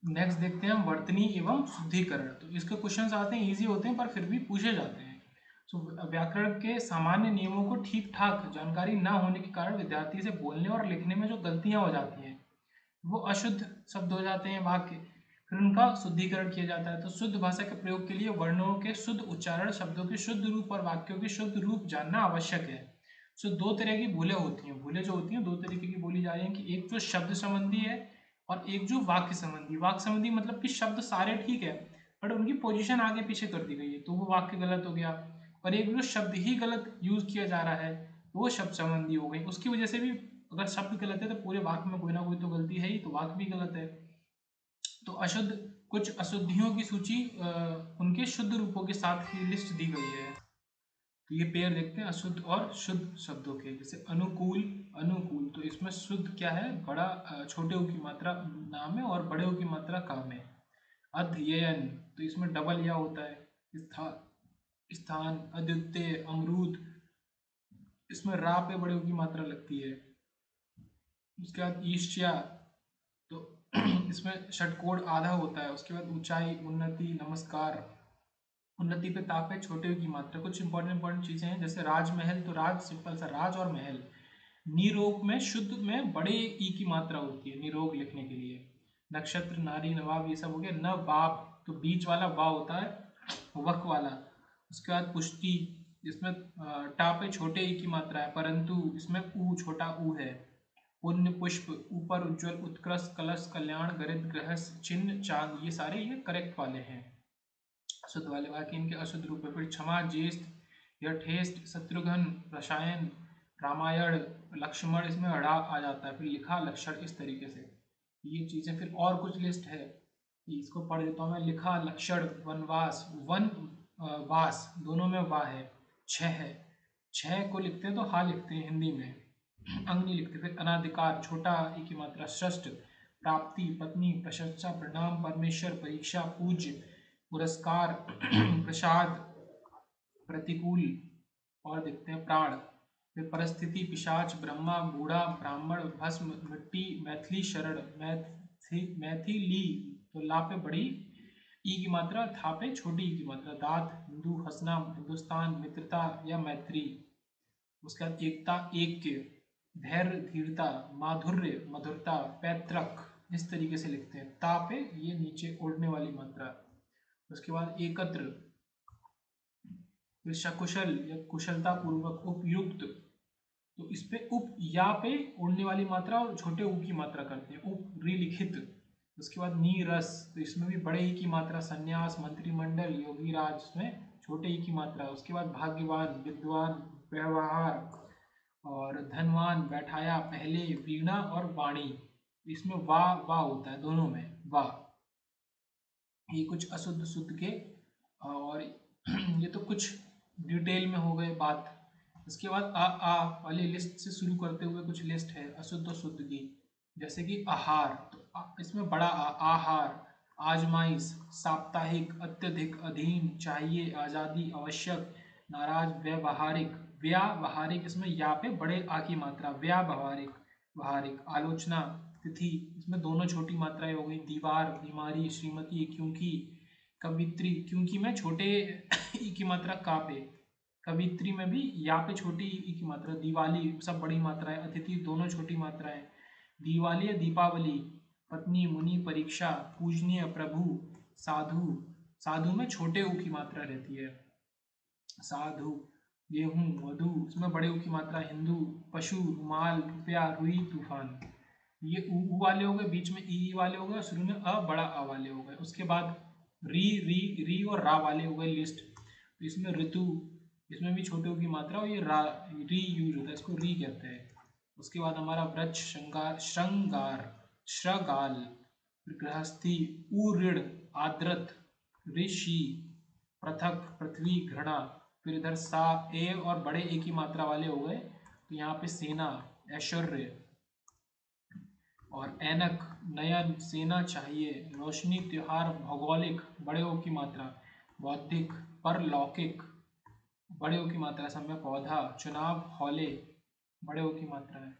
Next देखते हैं हम वर्तनी एवं शुद्धिकरण। तो इसके क्वेश्चंस आते हैं, इजी होते हैं पर फिर भी पूछे जाते हैं। तो व्याकरण के सामान्य नियमों को ठीक ठाक जानकारी ना होने के कारण विद्यार्थी से बोलने और लिखने में जो गलतियां हो जाती हैं, वो अशुद्ध शब्द हो जाते हैं वाक्य, फिर उनका शुद्धिकरण किया जाता है। तो शुद्ध भाषा के प्रयोग के लिए वर्णों के शुद्ध उच्चारण, शब्दों के शुद्ध रूप और वाक्यों के शुद्ध रूप जानना आवश्यक है। सो दो तरह की भूलें होती हैं, भूलें जो होती हैं दो तरीके की बोली जा रही हैं कि एक जो शब्द संबंधी है और एक जो वाक्य संबंधी। वाक्य संबंधी मतलब कि शब्द सारे ठीक है बट उनकी पोजीशन आगे पीछे कर दी गई है तो वो वाक्य गलत हो गया, और एक जो शब्द ही गलत यूज किया जा रहा है वो शब्द संबंधी हो गई। उसकी वजह से भी अगर शब्द गलत है तो पूरे वाक्य में कोई ना कोई तो गलती है ही, तो वाक्य भी गलत है। तो अशुद्ध, कुछ अशुद्धियों की सूची उनके शुद्ध रूपों के साथ ही लिस्ट दी गई है। तो ये पेयर देखते हैं अशुद्ध और शुद्ध शब्दों के। जैसे अनुकूल, अनुकूल तो इसमें शुद्ध क्या है, बड़ा छोटे ऊ की मात्रा नाम है और बड़े ऊ की मात्रा काम है। अध्ययन तो इसमें डबल या होता है। स्थान, स्थान, अद्वितीय, अमरूद, इसमें रा पे बड़े ऊ की मात्रा लगती है। उसके बाद ईर्ष्या, तो इसमें षटकोण आधा होता है। उसके बाद ऊंचाई, उन्नति, नमस्कार, उन्नति पे ताप है, छोटे की मात्रा। कुछ इंपॉर्टेंट चीजें हैं जैसे राजमहल, तो राज सिंपल सा राज और महल। निरोग में शुद्ध में बड़े ई की मात्रा होती है निरोग लिखने के लिए। नक्षत्र, नारी, नवाब, ये सब हो गया। नवाब तो बीच वाला बा होता है वक वाला। उसके बाद पुष्टि, इसमें टा पे छोटे ई की मात्रा है परंतु इसमें ऊ छोटा ऊ है। पुण्य, पुष्प, ऊपर, उज्ज्वल, उत्कृष्ट, कलश, कल्याण, गरित, गृहस्थ, चिन्ह, चांद, ये सारे ये करेक्ट वाले हैं अशुद्ध वाले वाक्य। इनके अशुद्ध रूप है। फिर क्षमा, ज्येष्ठ, यथेष्ट, शत्रुघ्न, रसायन, रामायण, लक्ष्मण, इसमें अड़ा आ जाता है। फिर लिखा, लक्षण, इस तरीके से ये चीजें। फिर और कुछ लिस्ट है, इसको पढ़ देता हूँ मैं। लिखा, लक्षण, वनवास, वन वास दोनों में वाह है। छह है, छह को लिखते हैं तो हा लिखते हैं हिंदी में, अंग नहीं लिखते। फिर अनाधिकार, छोटा ई की मात्रा। षष्ठ, प्राप्ति, पत्नी, प्रशंसा, प्रणाम, परमेश्वर, परीक्षा, पूज्य, पुरस्कार, प्रसाद, प्रतिकूल, और देखते हैं प्राण। फिर परिस्थिति, पिशाच, ब्रह्मा, बूढ़ा, ब्राह्मण, भस्म, मिट्टी, मैथिली, शरण, मैथिली, तो ला पे बड़ी ई की मात्रा, था पे छोटी ई की मात्रा। दांत, हिंदू, हंसना, हिंदुस्तान, मित्रता या मैत्री। उसके बाद एकता, ऐक्य, धैर्य, धीरता, माधुर्य, मधुरता, पैतृक, इस तरीके से लिखते हैं। ता पे ये नीचे उड़ने वाली मात्रा। उसके बाद एकत्र, फिर सकुशल या कुशलता पूर्वक, उपयुक्त, तो इस पे उप या पे उड़ने वाली मात्रा और छोटे ऊ की मात्रा करते हैं, उप, रिलिखित। उसके बाद नीरस, तो इसमें भी बड़े ई की मात्रा। संन्यास, मंत्रिमंडल, योगी राज, में छोटे ई की मात्रा। उसके बाद भाग्यवान, विद्वान, व्यवहार, और धनवान, बैठाया, पहले, वीणा और वाणी, इसमें वाह वाह होता है दोनों में, वाह। ये कुछ अशुद्ध शुद्ध के, और ये तो कुछ डिटेल में हो गए बात। इसके बाद आ वाली लिस्ट से शुरू करते हुए कुछ लिस्ट है अशुद्ध और शुद्ध की। जैसे कि आहार, तो इसमें बड़ा आहार, आजमाइश, साप्ताहिक, अत्यधिक, अधीन, चाहिए, आज़ादी, आवश्यक, नाराज, व्यवहारिक, व्यावहारिक, इसमें या पे बड़े आ की मात्रा, व्यावहारिक, व्यवहारिक, आलोचना, तिथि, इसमें दोनों छोटी मात्राएं हो गई। दीवार, बीमारी, श्रीमती, क्योंकि, कवित्री, क्योंकि में छोटे ई की मात्रा का पे, कवित्री में भी या पे छोटी ई की मात्रा। दिवाली, सब बड़ी मात्राएं। अतिथि, दोनों छोटी मात्राएं। दिवाली या दीपावली, पत्नी, मुनि, परीक्षा, पूजनीय, प्रभु, साधु, साधु में छोटे ऊ की मात्रा रहती है। साधु, गेहूं, मधु, इसमें बड़े ऊ की मात्रा। हिंदू, पशु, रुमाल, रुपया, रुई, तूफान, ये ऊ वाले हो गए, बीच में ई वाले हो गए और शुरू में अ बड़ा आ वाले हो गए। उसके बाद री और रा वाले हो गए लिस्ट। तो इसमें ऋतु, इसमें भी छोटे ऊ की मात्रा और ये रा री यूज होता है, इसको री कहते हैं। उसके बाद हमारा वृक्ष, श्रृंगार, श्रृंगार, श्रगाल, गृहस्थी, उऋण, आद्रत, ऋषि, पृथक, पृथ्वी, घृणा। फिर इधर सा, ए और बड़े ए की मात्रा वाले हो गए, तो यहाँ पे सेना, ऐश्वर्य, और ऐनक, नयन, सेना, चाहिए, रोशनी, त्योहार, भौगोलिक, बड़े ओ की मात्रा, बौद्धिक, परलौकिक, बड़े ओ की मात्रा, समय, पौधा, चुनाव, हौले, बड़े ओ की मात्रा है।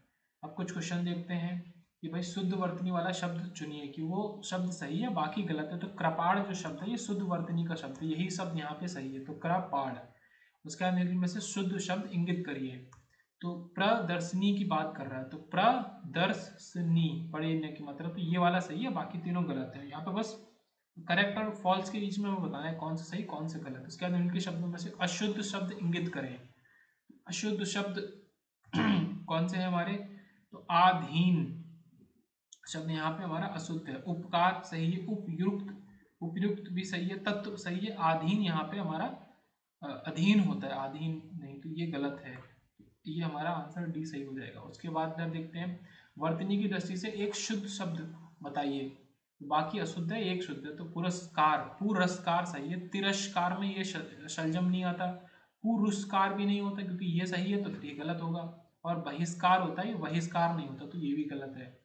अब कुछ क्वेश्चन देखते हैं कि कि भाई शुद्ध वर्तनी वाला शब्द चुनिए कि वो शब्द सही है बाकी गलत है। तो कृपाण जो शब्द है ये शुद्ध वर्तनी का शब्द है, यही शब्द यहाँ पे सही है, तो कृपाण। उसके बाद निम्न में से शुद्ध शब्द इंगित करिए। तो प्रदर्शनी की बात कर रहा है, तो प्रदर्शनी पढ़ने की मतलब, तो ये वाला सही है बाकी तीनों गलत है। यहाँ पे बस करेक्ट और फॉल्स के बीच में हमें बताना है कौन सा सही कौन सा गलत। उसके बाद इनके शब्दों में से अशुद्ध शब्द इंगित करें। अशुद्ध शब्द कौन से हैं हमारे, तो आधीन शब्द यहाँ पे हमारा अशुद्ध है। उपकार सही है, उपयुक्त, उपयुक्त भी सही है, तत्व सही है। आधीन यहाँ पे हमारा अधीन होता है, आधीन नहीं, तो ये गलत है। ये हमारा आंसर डी सही हो जाएगा। उसके बाद अब देखते हैं वर्तनी की दृष्टि से एक शुद्ध शब्द बताइए। बाकी अशुद्ध है, एक शुद्ध है, तो पुरस्कार, पुरस्कार सही है। तिरस्कार में ये शलजम नहीं आता, पुरस्कार भी नहीं होता क्योंकि ये सही है तो फिर ये गलत होगा। और बहिष्कार होता है, ये बहिष्कार नहीं होता, तो ये भी गलत है।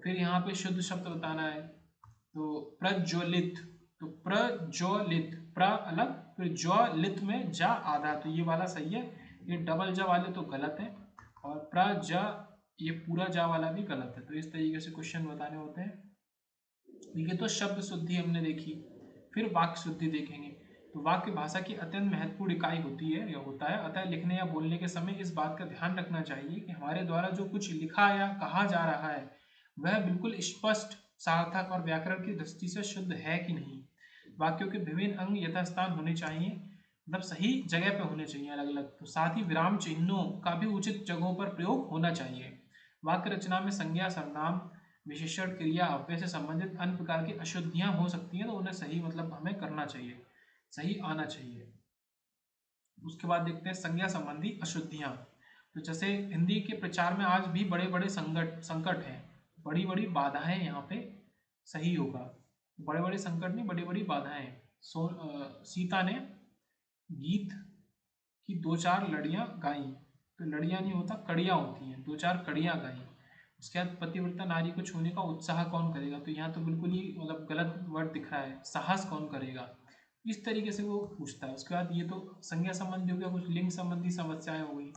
फिर यहाँ पे शुद्ध शब्द बताना है, तो प्रज्वलित, तो प्रज्वलित, प्र अलग, फिर ज्वलित में जा आधा, तो ये वाला सही है। ये डबल जा वाले तो गलत है, और प्रज ये पूरा जा वाला भी गलत है। तो इस तरीके से क्वेश्चन बताने होते हैं। ये तो शब्द शुद्धि हमने देखी। फिर वाक्य शुद्धि देखेंगे। तो वाक्य भाषा की अत्यंत महत्वपूर्ण इकाई होती है या होता है, अतः लिखने या बोलने के समय इस बात का ध्यान रखना चाहिए कि हमारे द्वारा जो कुछ लिखा या कहा जा रहा है वह बिल्कुल स्पष्ट, सार्थक और व्याकरण की दृष्टि से शुद्ध है कि नहीं। वाक्यों के विभिन्न अंग यथास्थान होने चाहिए, मतलब सही जगह पे होने चाहिए अलग अलग। तो साथ ही विराम चिन्हों का भी उचित जगहों पर प्रयोग होना चाहिए। वाक्य रचना में संज्ञा, सर्वनाम, विशेषण, क्रिया, अव्यय से संबंधित अन्य प्रकार की अशुद्धियां हो सकती हैं, तो उन्हें सही मतलब हमें करना चाहिए, सही आना चाहिए। उसके बाद देखते हैं संज्ञा संबंधी अशुद्धियां। तो जैसे हिंदी के प्रचार में आज भी बड़े बड़े संकट हैं, बड़ी बड़ी बाधाएं यहाँ पे सही होगा। बड़े बड़े संकट नहीं, बड़ी बड़ी बाधाएं। सीता ने गीत की दो चार लड़ियां गाई, तो लड़ियां नहीं होता, कड़ियां होती हैं, दो चार कड़ियां गाई। उसके बाद पतिव्रता नारी को छूने का उत्साह कौन करेगा, तो यहाँ तो बिल्कुल ही मतलब गलत वर्ड दिख रहा है, साहस कौन करेगा, इस तरीके से वो पूछता है। उसके बाद ये तो संज्ञा संबंधी हो गया, कुछ लिंग संबंधी समस्याएं हो गई,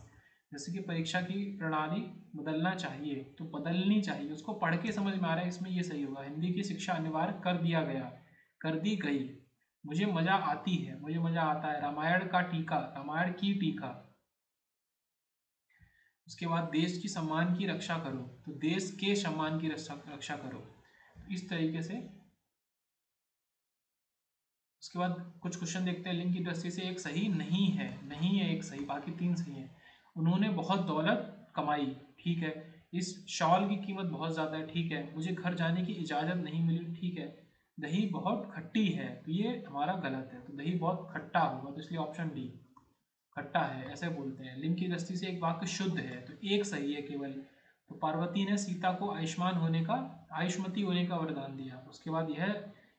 जैसे कि परीक्षा की प्रणाली बदलना चाहिए, तो बदलनी चाहिए, उसको पढ़ के समझ में आ रहा है, इसमें ये सही होगा। हिंदी की शिक्षा अनिवार्य कर दिया गया, कर दी गई। मुझे मजा आती है, मुझे मजा आता है। रामायण का टीका, रामायण की टीका। उसके बाद देश की सम्मान की रक्षा करो, तो देश के सम्मान की रक्षा करो, इस तरीके से। उसके बाद कुछ क्वेश्चन देखते हैं लिंग की दृष्टि से। एक सही नहीं है, नहीं है एक सही, बाकी तीन सही है। उन्होंने बहुत दौलत कमाई, ठीक है। इस शॉल की कीमत बहुत ज़्यादा है, ठीक है। मुझे घर जाने की इजाज़त नहीं मिली, ठीक है। दही बहुत खट्टी है, तो ये हमारा गलत है, तो दही बहुत खट्टा होगा, तो इसलिए ऑप्शन डी खट्टा है, ऐसे बोलते हैं। लिंग की दृष्टि से एक वाक्य शुद्ध है, तो एक सही है केवल। तो पार्वती ने सीता को आयुष्मान होने का, आयुष्मती होने का वरदान दिया। उसके बाद यह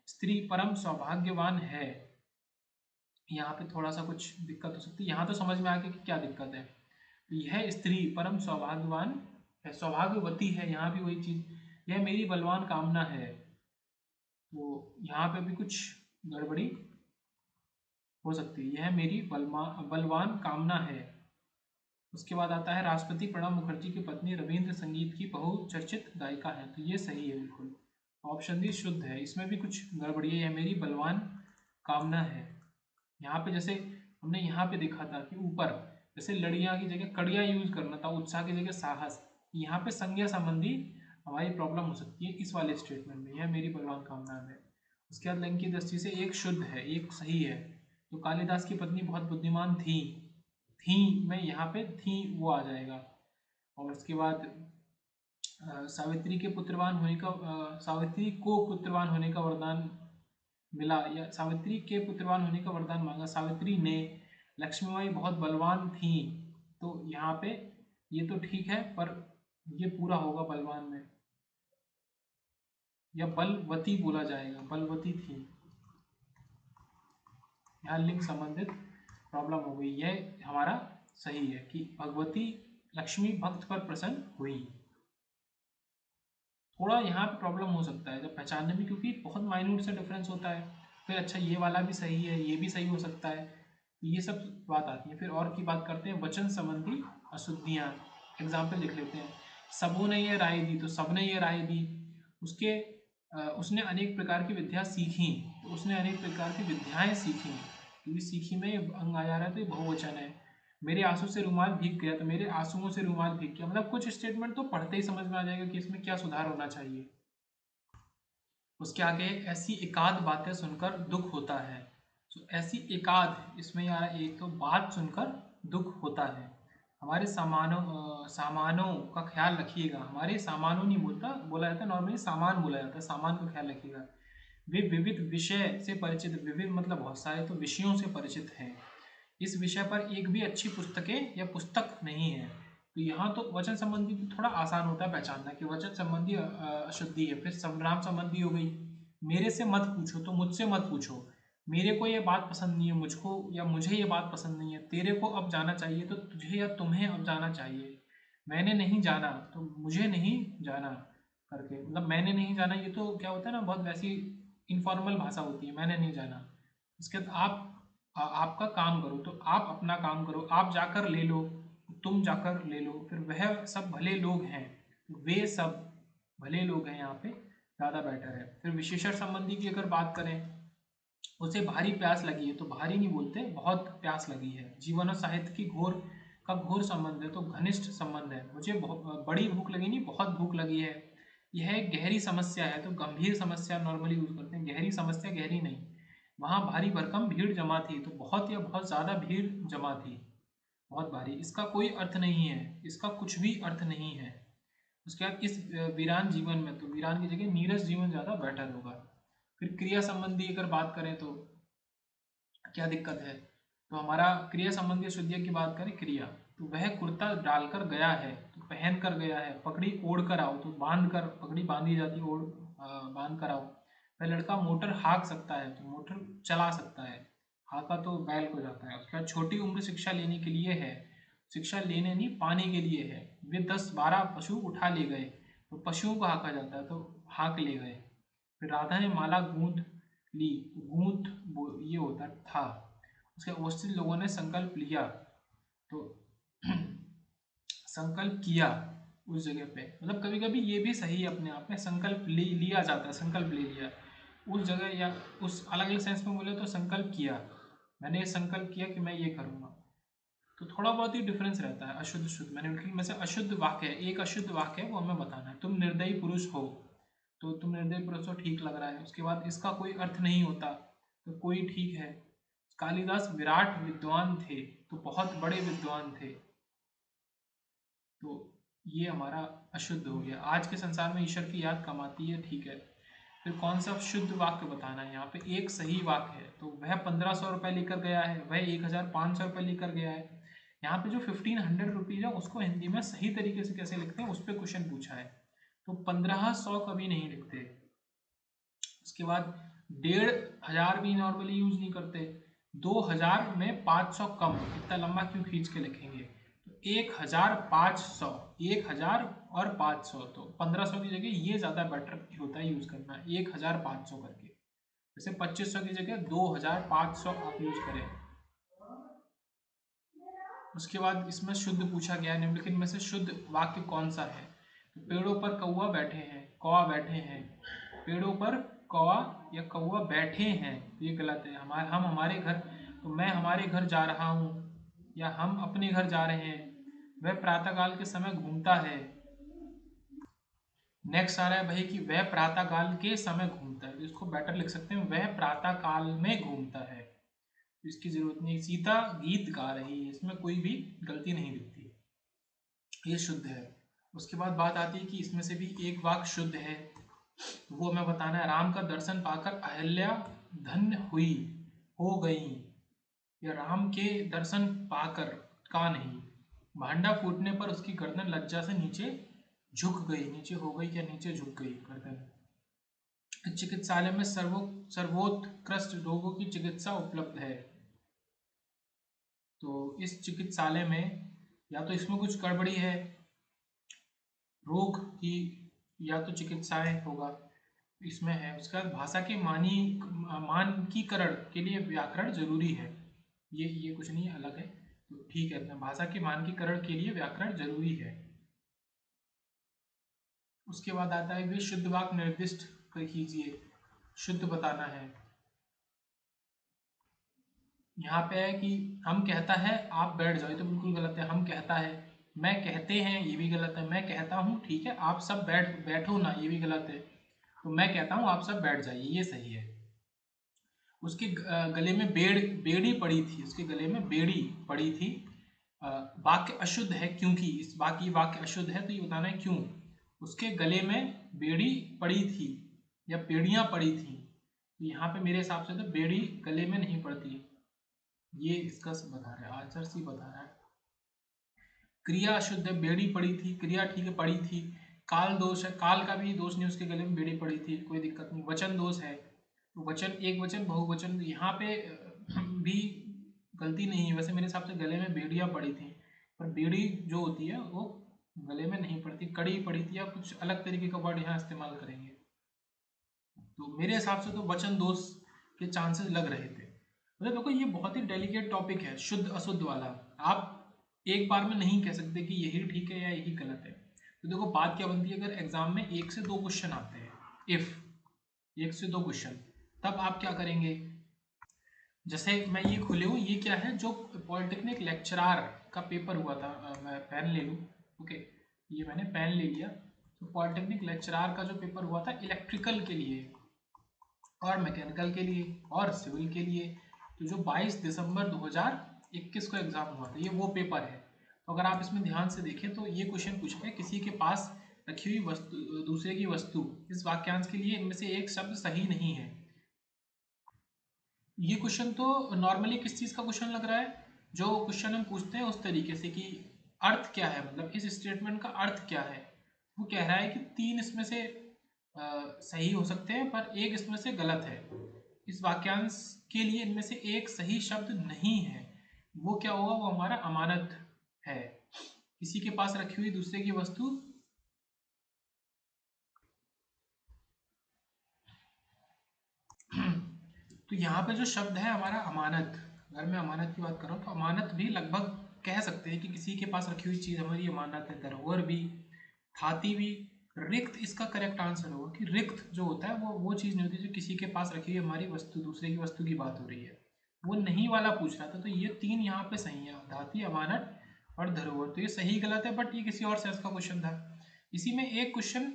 स्त्री परम सौभाग्यवान है, यहाँ पे थोड़ा सा कुछ दिक्कत हो सकती है, यहाँ तो समझ में आ गया कि क्या दिक्कत है। तो यह स्त्री परम सौभाग्यवान है, सौभाग्यवती है, यहाँ भी वही चीज। यह मेरी बलवान कामना है, तो यहाँ पे भी कुछ गड़बड़ी हो सकती है। यह मेरी बलवान कामना है। उसके बाद आता है राष्ट्रपति प्रणब मुखर्जी की पत्नी रविंद्र संगीत की बहुचर्चित गायिका है, तो ये सही है बिल्कुल, ऑप्शन डी शुद्ध है। इसमें भी कुछ गड़बड़ी है, यह मेरी बलवान कामना है। यहाँ पे जैसे हमने यहाँ पे देखा था कि ऊपर जैसे लड़ियाँ की जगह कड़ियाँ यूज करना था, उत्साह की जगह साहस, यहाँ पे संज्ञा संबंधी हमारी प्रॉब्लम हो सकती है इस वाले स्टेटमेंट में, यह मेरी बलवान कामना है। उसके बाद लिंग की दृष्टि से एक शुद्ध है, एक सही है। तो कालिदास की पत्नी बहुत बुद्धिमान थी में यहाँ पे थी वो आ जाएगा। और उसके बाद सावित्री के पुत्रवान होने का, सावित्री को पुत्रवान होने का वरदान मिला, या सावित्री के पुत्रवान होने का वरदान मांगा। सावित्री ने, लक्ष्मीबाई बहुत बलवान थी, तो यहाँ पे ये तो ठीक है, पर ये पूरा होगा बलवान में, या बलवती बोला जाएगा, बलवती थी। यहाँ लिंग संबंधित प्रॉब्लम हो गई, यह हमारा सही है कि भगवती लक्ष्मी भक्त पर प्रसन्न हुई। थोड़ा यहाँ पे प्रॉब्लम हो सकता है जब पहचानने में, क्योंकि बहुत माइन्यूट से डिफरेंस होता है। फिर अच्छा ये वाला भी सही है, ये भी सही हो सकता है, तो ये सब बात आती है। फिर और की बात करते हैं वचन संबंधी अशुद्धियाँ। एग्जाम्पल लिख लेते हैं। सबों ने ये राय दी, तो सबने ये राय दी। उसने अनेक प्रकार की विद्या सीखी, तो उसने अनेक प्रकार की विद्याएं सीखी, क्योंकि सीखी में अंग आ जा रहा है तो ये बहुवचन है। मेरे आंसू से रुमाल भीग गया, तो मेरे आंसुओं से रुमाल भीग गया। मतलब कुछ स्टेटमेंट तो पढ़ते ही समझ में आ जाएगा कि इसमें क्या सुधार होना चाहिए। उसके आगे, ऐसी एकाध बातें सुनकर दुख होता है। तो ऐसी एकाध, इसमें यार एक तो बात सुनकर दुख होता है। हमारे सामानों का ख्याल रखिएगा। हमारे सामानों नहीं बोला जाता, नॉर्मली सामान बोला जाता है, सामान का ख्याल रखिएगा। वे विविध विषय से परिचित, विविध मतलब बहुत सारे, तो विषयों से परिचित हैं। इस विषय पर एक भी अच्छी पुस्तकें या पुस्तक नहीं है। तो यहाँ तो वचन संबंधी तो थोड़ा आसान होता है पहचानना कि वचन संबंधी अशुद्धि है। फिर संग्राम संबंधी हो गई, मेरे से मत पूछो तो मुझसे मत पूछो। मेरे को ये बात पसंद नहीं है, मुझको या मुझे ये बात पसंद नहीं है। तेरे को अब जाना चाहिए तो तुझे या तुम्हें अब जाना चाहिए। मैंने नहीं जाना तो मुझे नहीं जाना करके, मतलब मैंने नहीं जाना, ये तो क्या होता है ना, बहुत वैसी इनफॉर्मल भाषा होती है, मैंने नहीं जाना। इसके बाद आपका काम करो, तो आप अपना काम करो, आप जाकर ले लो, तुम जाकर ले लो। फिर वह सब भले लोग हैं, तो वे सब भले लोग हैं, यहाँ पे ज़्यादा बेटर है। फिर विशेषण संबंधी की अगर बात करें, उसे भारी प्यास लगी है, तो भारी नहीं बोलते, बहुत प्यास लगी है। जीवन और साहित्य की घोर संबंध है, तो घनिष्ठ संबंध है। मुझे बड़ी भूख लगी नहीं, बहुत भूख लगी है। यह एक गहरी समस्या है, तो गंभीर समस्या नॉर्मली यूज करते हैं, गहरी समस्या, गहरी नहीं। वहाँ भारी भरकम भीड़ जमा थी, तो बहुत या बहुत ज़्यादा भीड़ जमा थी, बहुत भारी। इसका कोई अर्थ नहीं है, इसका कुछ भी अर्थ नहीं है। उसके बाद इस वीरान जीवन में, तो वीरान की जगह नीरस जीवन ज़्यादा बेटर होगा। फिर क्रिया संबंधी अगर बात करें तो क्या दिक्कत है, तो हमारा क्रिया संबंधी अशुद्धियाँ की बात करें, क्रिया, तो वह कुर्ता डालकर गया है, तो पहन कर गया है। पगड़ी ओढ़ कर आओ, तो बांध कर, पगड़ी बांधी जाती है, बांध कर आओ। वह लड़का मोटर हाँक सकता है, तो मोटर चला सकता है, हाँका तो बैल को जाता है। उसके बाद छोटी उम्र शिक्षा लेने के लिए है, शिक्षा लेने नहीं पाने के लिए है। वे 10-12 पशु उठा ले गए, तो पशुओं को हाँका जाता है, तो हाँक ले गए। फिर राधा ने माला गूंथ ली, ये होता था। उसके उपस्थित लोगों ने संकल्प लिया, तो संकल्प किया उस जगह पे, मतलब कभी कभी ये भी सही है अपने आप में, संकल्प लिया जाता है, संकल्प ले लिया उस जगह, या उस अलग अलग सेंस में बोले तो संकल्प किया, मैंने ये संकल्प किया कि मैं ये करूँगा। तो थोड़ा बहुत ही डिफरेंस रहता है अशुद्ध शुद्ध। मैंने में से अशुद्ध वाक्य है, एक अशुद्ध वाक्य है, वो हमें बताना है। तुम निर्दयी पुरुष हो, तो तुम निर्दयी पुरुष हो, ठीक लग रहा है। उसके बाद इसका कोई अर्थ नहीं होता, तो कोई ठीक है। कालिदास विराट विद्वान थे, तो बहुत बड़े विद्वान थे, तो ये हमारा अशुद्ध हो गया। आज के संसार में ईश्वर की याद कम आती है, ठीक है। फिर कौन सा शुद्ध वाक्य बताना है, यहाँ पे एक सही वाक्य है, तो वह 1500 रुपये लेकर गया है, वह 1500 रुपये लेकर गया है। यहाँ पे जो 1500 रुपीज़ है उसको हिंदी में सही तरीके से कैसे लिखते हैं, उस पर क्वेश्चन पूछा है। तो 1500 कभी नहीं लिखते। उसके बाद 1500 भी नॉर्मली यूज नहीं करते। 2000 में 500 कम, इतना लंबा क्यों खींच के लिखेंगे, तो 1500, 1000 और 500, तो 1500 की जगह ये ज़्यादा बेटर होता है यूज़ करना, 1500 करके। जैसे 2500 की जगह 2500 आप यूज़ करें। उसके बाद इसमें शुद्ध पूछा गया है, निम्नलिखित में से शुद्ध वाक्य कौन सा है। तो पेड़ों पर कौवा बैठे हैं, कौवा बैठे हैं। पेड़ों पर कौवा या कौवा बैठे हैं, तो ये गलत है। हम हमारे घर, तो मैं हमारे घर जा रहा हूँ, या हम अपने घर जा रहे हैं। वह प्रातःकाल के समय घूमता है। नेक्स्ट आ रहा है भाई कि वह प्रातःकाल के समय घूमता है, तो इसको बेटर लिख सकते हैं, वह प्रातःकाल में घूमता है। इसकी जरूरत नहीं। सीता गीत गा रही है, इसमें कोई भी गलती नहीं दिखती, ये शुद्ध है। उसके बाद बात आती है कि इसमें से भी एक वाक्य शुद्ध है, वो हमें बताना है। राम का दर्शन पाकर अहल्या धन्य हुई, हो गई, या राम के दर्शन पाकर का नहीं। भांडा फूटने पर उसकी गर्दन लज्जा से नीचे झुक गई, नीचे हो गई या नीचे झुक गई गर्दन। चिकित्सालय में सर्वोत्कृष्ट रोगों की चिकित्सा उपलब्ध है, तो इस चिकित्सालय में या तो इसमें कुछ गड़बड़ी है रोग की, या तो चिकित्साएं होगा, इसमें है। उसके बाद भाषा के मानकीकरण के लिए व्याकरण जरूरी है, ये कुछ नहीं अलग है, तो ठीक है। भाषा के मानकीकरण के लिए व्याकरण जरूरी है। उसके बाद आता है कि शुद्ध वाक्य निर्दिष्ट कीजिए, शुद्ध बताना है। यहाँ पे है कि हम कहता है आप बैठ जाओ, ये तो बिल्कुल गलत है। हम कहता है, मैं कहते हैं, ये भी गलत है। मैं कहता हूँ ठीक है, आप सब बैठो ना, ये भी गलत है। तो मैं कहता हूँ आप सब बैठ जाइए, ये सही है। उसके गले में बेड़ी पड़ी थी, उसके गले में बेड़ी पड़ी थी। वाक्य अशुद्ध है क्योंकि, इस वाक्य अशुद्ध है तो ये बताना है क्यों। उसके गले में बेड़ी पड़ी थी या बेड़ियां पड़ी थी, तो यहाँ पे मेरे हिसाब से तो बेड़ी गले में नहीं पड़ती, ये इसका बता रहा है, आंसर सी बता रहा है। क्रिया अशुद्ध है, बेड़ी पड़ी थी, क्रिया ठीक है, पड़ी थी। काल दोष है, काल का भी दोष नहीं, उसके गले में बेड़ी पड़ी थी, कोई दिक्कत नहीं। वचन दोष है, तो वचन एक वचन बहुवचन, यहाँ पे भी गलती नहीं है। वैसे मेरे हिसाब से गले में बेड़ियां पड़ी थी, पर बेड़ी जो होती है वो गले में नहीं पड़ती, कड़ी पड़ी थी, या कुछ अलग तरीके का वर्ड यहाँ इस्तेमाल करेंगे। तो मेरे हिसाब से तो वचन दोष के चांसेस लग रहे थे। मतलब देखो ये बहुत ही डेलिकेट टॉपिक है, शुद्ध अशुद्ध वाला। आप एक बार में नहीं कह सकते कि यही ठीक है या यही गलत है। तो देखो बात क्या बनती है, अगर एग्जाम में 1 से 2 क्वेश्चन आते हैं, इफ 1 से 2 क्वेश्चन, तब आप क्या करेंगे। जैसे मैं ये खुले हूँ, ये क्या है, जो पॉलिटेक्निक लेक्चरार का पेपर हुआ था, मैं पेन ले लूँ, ओके, ये मैंने पेन ले लिया। तो पॉलिटेक्निक लेक्चरार का जो पेपर हुआ था इलेक्ट्रिकल के लिए और मैकेनिकल के लिए और सिविल के लिए, तो जो 22 दिसंबर 2021 को एग्जाम हुआ था, ये वो पेपर है। तो अगर आप इसमें ध्यान से देखें तो ये क्वेश्चन पूछा है, किसी के पास रखी हुई वस्तु दूसरे की वस्तु, इस वाक्यांश के लिए इनमें से एक शब्द सही नहीं है। ये क्वेश्चन तो नॉर्मली किस चीज़ का क्वेश्चन लग रहा है, जो क्वेश्चन हम पूछते हैं उस तरीके से कि अर्थ क्या है, मतलब इस स्टेटमेंट का अर्थ क्या है। वो कह रहा है कि 3 इसमें से सही हो सकते हैं पर एक इसमें से गलत है। इस वाक्यांश के लिए इनमें से एक सही शब्द नहीं है। वो क्या होगा, वो हमारा अमानत है। किसी के पास रखी हुई दूसरे की वस्तु, तो यहाँ पे जो शब्द है हमारा अमानत, अगर मैं अमानत की बात कर रहा हूँ तो अमानत भी लगभग कह सकते हैं कि किसी के पास रखी हुई चीज़ हमारी अमानत है। धरोहर भी, थाती भी। रिक्त इसका करेक्ट आंसर होगा कि रिक्त जो होता है वो चीज़ नहीं होती जो किसी के पास रखी हुई हमारी वस्तु, दूसरे की वस्तु की बात हो रही है। वो नहीं वाला पूछ रहा था, तो ये 3 यहाँ पे सही है, धाती, अमानत और धरोहर। तो ये सही गलत है, बट ये किसी और सेंस का क्वेश्चन था। इसी में एक क्वेश्चन,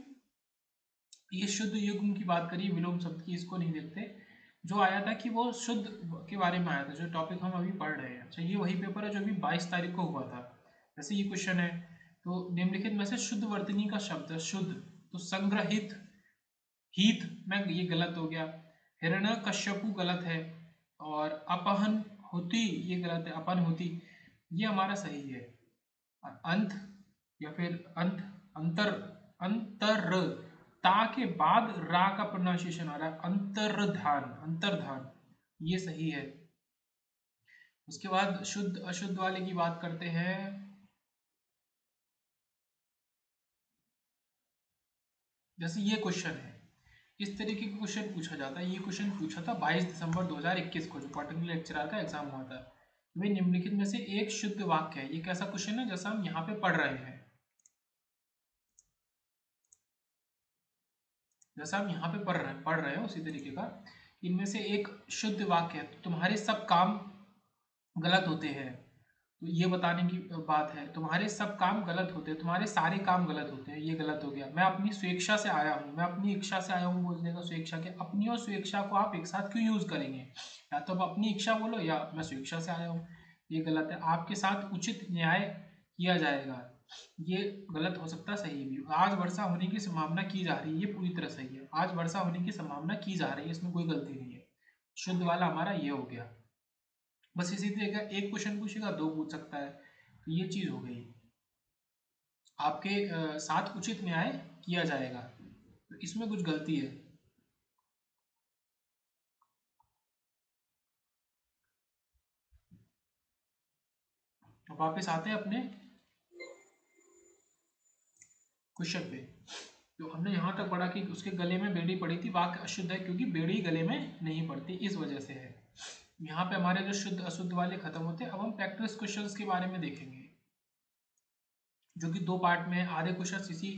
ये शुद्ध युग्म की बात करी, विलोम शब्द की, इसको नहीं देखते। जो आया था कि वो शुद्ध के बारे में आया था, जो टॉपिक हम अभी पढ़ रहे हैं। अच्छा, ये वही पेपर है जो अभी 22 तारीख को हुआ था। जैसे ये क्वेश्चन है, तो निम्नलिखित में से शुद्ध वर्तनी का शब्द है, शुद्ध, तो संग्रहित, हित में ये गलत हो गया। हिरण्यकश्यपु गलत है, और अपहन होती ये गलत है, अपन होती ये हमारा सही है। और अंत या फिर अंत, अंतर, अंतर, ता के बाद रा का प्रोनाउंसिएशन आ रहा है, अंतर्धान, अंतर्धान, ये सही है। उसके बाद शुद्ध अशुद्ध वाले की बात करते हैं। जैसे ये क्वेश्चन है, इस तरीके का क्वेश्चन पूछा जाता है। ये क्वेश्चन पूछा था 22 दिसंबर 2021 को, जो पॉलिटेक्निक लेक्चरर का एग्जाम हुआ था। वे निम्नलिखित में से एक शुद्ध वाक्य है। ये कैसा क्वेश्चन है, जैसा हम यहाँ पे पढ़ रहे हैं, जैसा हम यहाँ पे पढ़ रहे हैं उसी तरीके का। इनमें से एक शुद्ध वाक्य है, तो तुम्हारे सब काम गलत होते हैं, तो ये बताने की बात है। तुम्हारे सब काम गलत होते हैं, तुम्हारे सारे काम गलत होते हैं, ये गलत हो गया। मैं अपनी स्वेच्छा से आया हूँ, मैं अपनी इच्छा से आया हूँ, बोलने का स्वेच्छा के, अपनी और स्वेच्छा को आप एक साथ क्यों यूज करेंगे। या तो आप अपनी इच्छा बोलो या मैं स्वेच्छा से आया हूँ, ये गलत है। आपके साथ उचित न्याय किया जाएगा, ये गलत हो सकता है, सही भी। आज वर्षा होने की संभावना की जा रही है, ये पूरी तरह सही है। आज वर्षा होने की संभावना की जा रही है, इसमें कोई गलती नहीं है। शुद्ध वाला हमारा ये हो गया। बस इसी तरह का एक क्वेश्चन पूछेगा, 2 पूछ सकता है, तो ये चीज हो गई। आपके साथ उचित न्याय किया जाएगा, तो इसमें कुछ गलती है। अब वापस आते हैं अपने क्वेश्चन पे। तो हमने यहाँ तक पढ़ा कि उसके गले में बेड़ी पड़ी थी, वाक्य अशुद्ध है क्योंकि बेड़ी गले में नहीं पड़ती, इस वजह से है। यहाँ पे हमारे जो शुद्ध अशुद्ध वाले खत्म होते हैं। अब हम प्रैक्टिस क्वेश्चंस के बारे में देखेंगे, जो कि 2 पार्ट में है। आधे क्वेश्चन इसी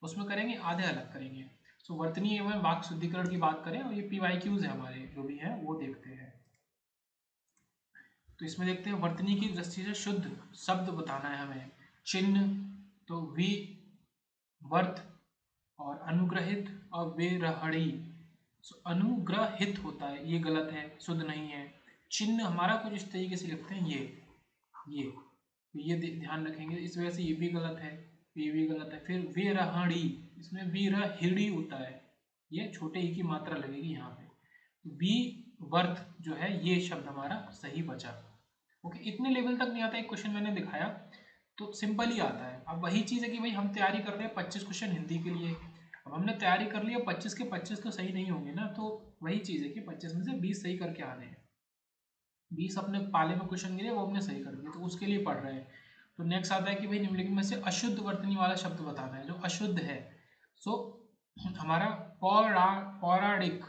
उसमें करेंगे आधे अलग करेंगे। सो वर्तनीय एवं वाक्य शुद्धिकरण की बात करें और ये PYQs है हमारे जो भी हैं वो देखते हैं। तो इसमें देखते हैं वर्तनी की दृष्टि से शुद्ध शब्द बताना है हमें। चिन्ह तो वी वर्त और अनुग्रहित और बेरहड़ी। अनुग्रहित होता है, ये गलत है, शुद्ध नहीं है। चिन्ह हमारा कुछ इस तरीके से लिखते हैं, ये ध्यान रखेंगे, इस वजह से ये भी गलत है, ये भी गलत है। फिर वेरहड़ी, इसमें वीरहिड़ी होता है, ये छोटे ई की मात्रा लगेगी यहाँ पे। वी वर्थ जो है ये शब्द हमारा सही बचा। ओके, इतने लेवल तक नहीं आता, एक क्वेश्चन मैंने दिखाया तो सिंपल ही आता है। अब वही चीज़ है कि भाई हम तैयारी कर रहे हैं 25 क्वेश्चन हिंदी के लिए, अब हमने तैयारी कर लिया 25 के 25 तो सही नहीं होंगे ना, तो वही चीज़ है कि 25 में से 20 सही करके आने हैं। 20 अपने पाले में क्वेश्चन गिरे वो हमने सही कर दिए, तो उसके लिए पढ़ रहे हैं। तो नेक्स्ट आता है कि भाई निम्नलिखित में से अशुद्ध वर्तनी वाला शब्द बताना है जो अशुद्ध है। सो हमारा पौराणिक,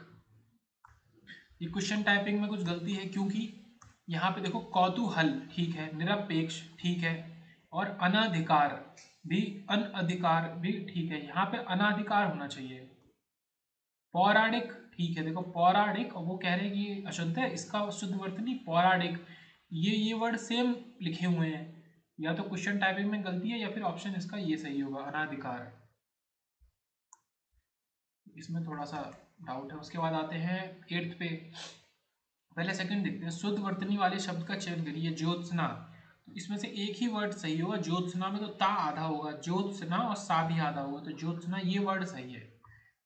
ये क्वेश्चन टाइपिंग में कुछ गलती है क्योंकि यहाँ पे देखो कौतूहल ठीक है, निरपेक्ष ठीक है, और अनाधिकार भी, अनअधिकार भी ठीक है। यहाँ पे अनाधिकार होना चाहिए। पौराणिक ठीक है, देखो पौराणिक, और वो कह रहे हैं कि अशुद्ध है, इसका शुद्ध वर्तनी पौराणिक, ये वर्ड सेम लिखे हुए हैं। या तो क्वेश्चन टाइपिंग में गलती है या फिर ऑप्शन इसका ये सही होगा, अनाधिकार। इसमें थोड़ा सा डाउट है। उसके बाद आते हैं 8th पे, पहले सेकंड देखते हैं। शुद्ध वर्तनी वाले शब्द का चयन करिए। ज्योत्सना, तो इसमें से एक ही वर्ड सही होगा। ज्योत्सना में तो ता आधा होगा, ज्योत्सना और सा भी आधा होगा, तो ज्योत्सना ये वर्ड सही है।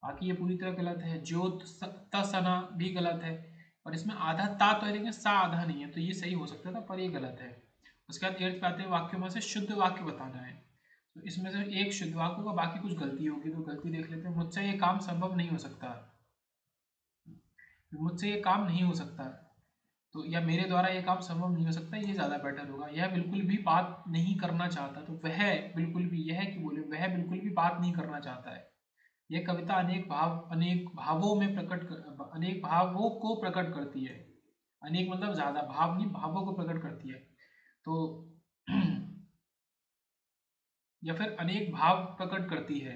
बाकी ये पूरी तरह गलत है। ज्योत्सना भी गलत है, और इसमें आधा ता तो है लेकिन सा आधा नहीं है, तो ये सही हो सकता था पर ये गलत है। उसके बाद 8th पे आते हैं वाक्यों में से शुद्ध वाक्य बताना है। तो इसमें से एक शुद्ध वाक्य होगा, बाकी कुछ गलती होगी, तो गलती देख लेते हैं। मुझसे ये काम संभव नहीं हो सकता, मुझसे ये काम नहीं हो सकता, तो या मेरे द्वारा ये काम संभव नहीं हो सकता, ये ज़्यादा बेटर होगा। यह बिल्कुल भी बात नहीं करना चाहता, तो वह बिल्कुल भी, यह कि बोले वह बिल्कुल भी बात नहीं करना चाहता है। यह कविता अनेक भावों में अनेक भावों को प्रकट करती है। अनेक मतलब ज़्यादा, भाव नहीं, भावों को प्रकट करती है। तो या फिर अनेक भाव प्रकट करती है,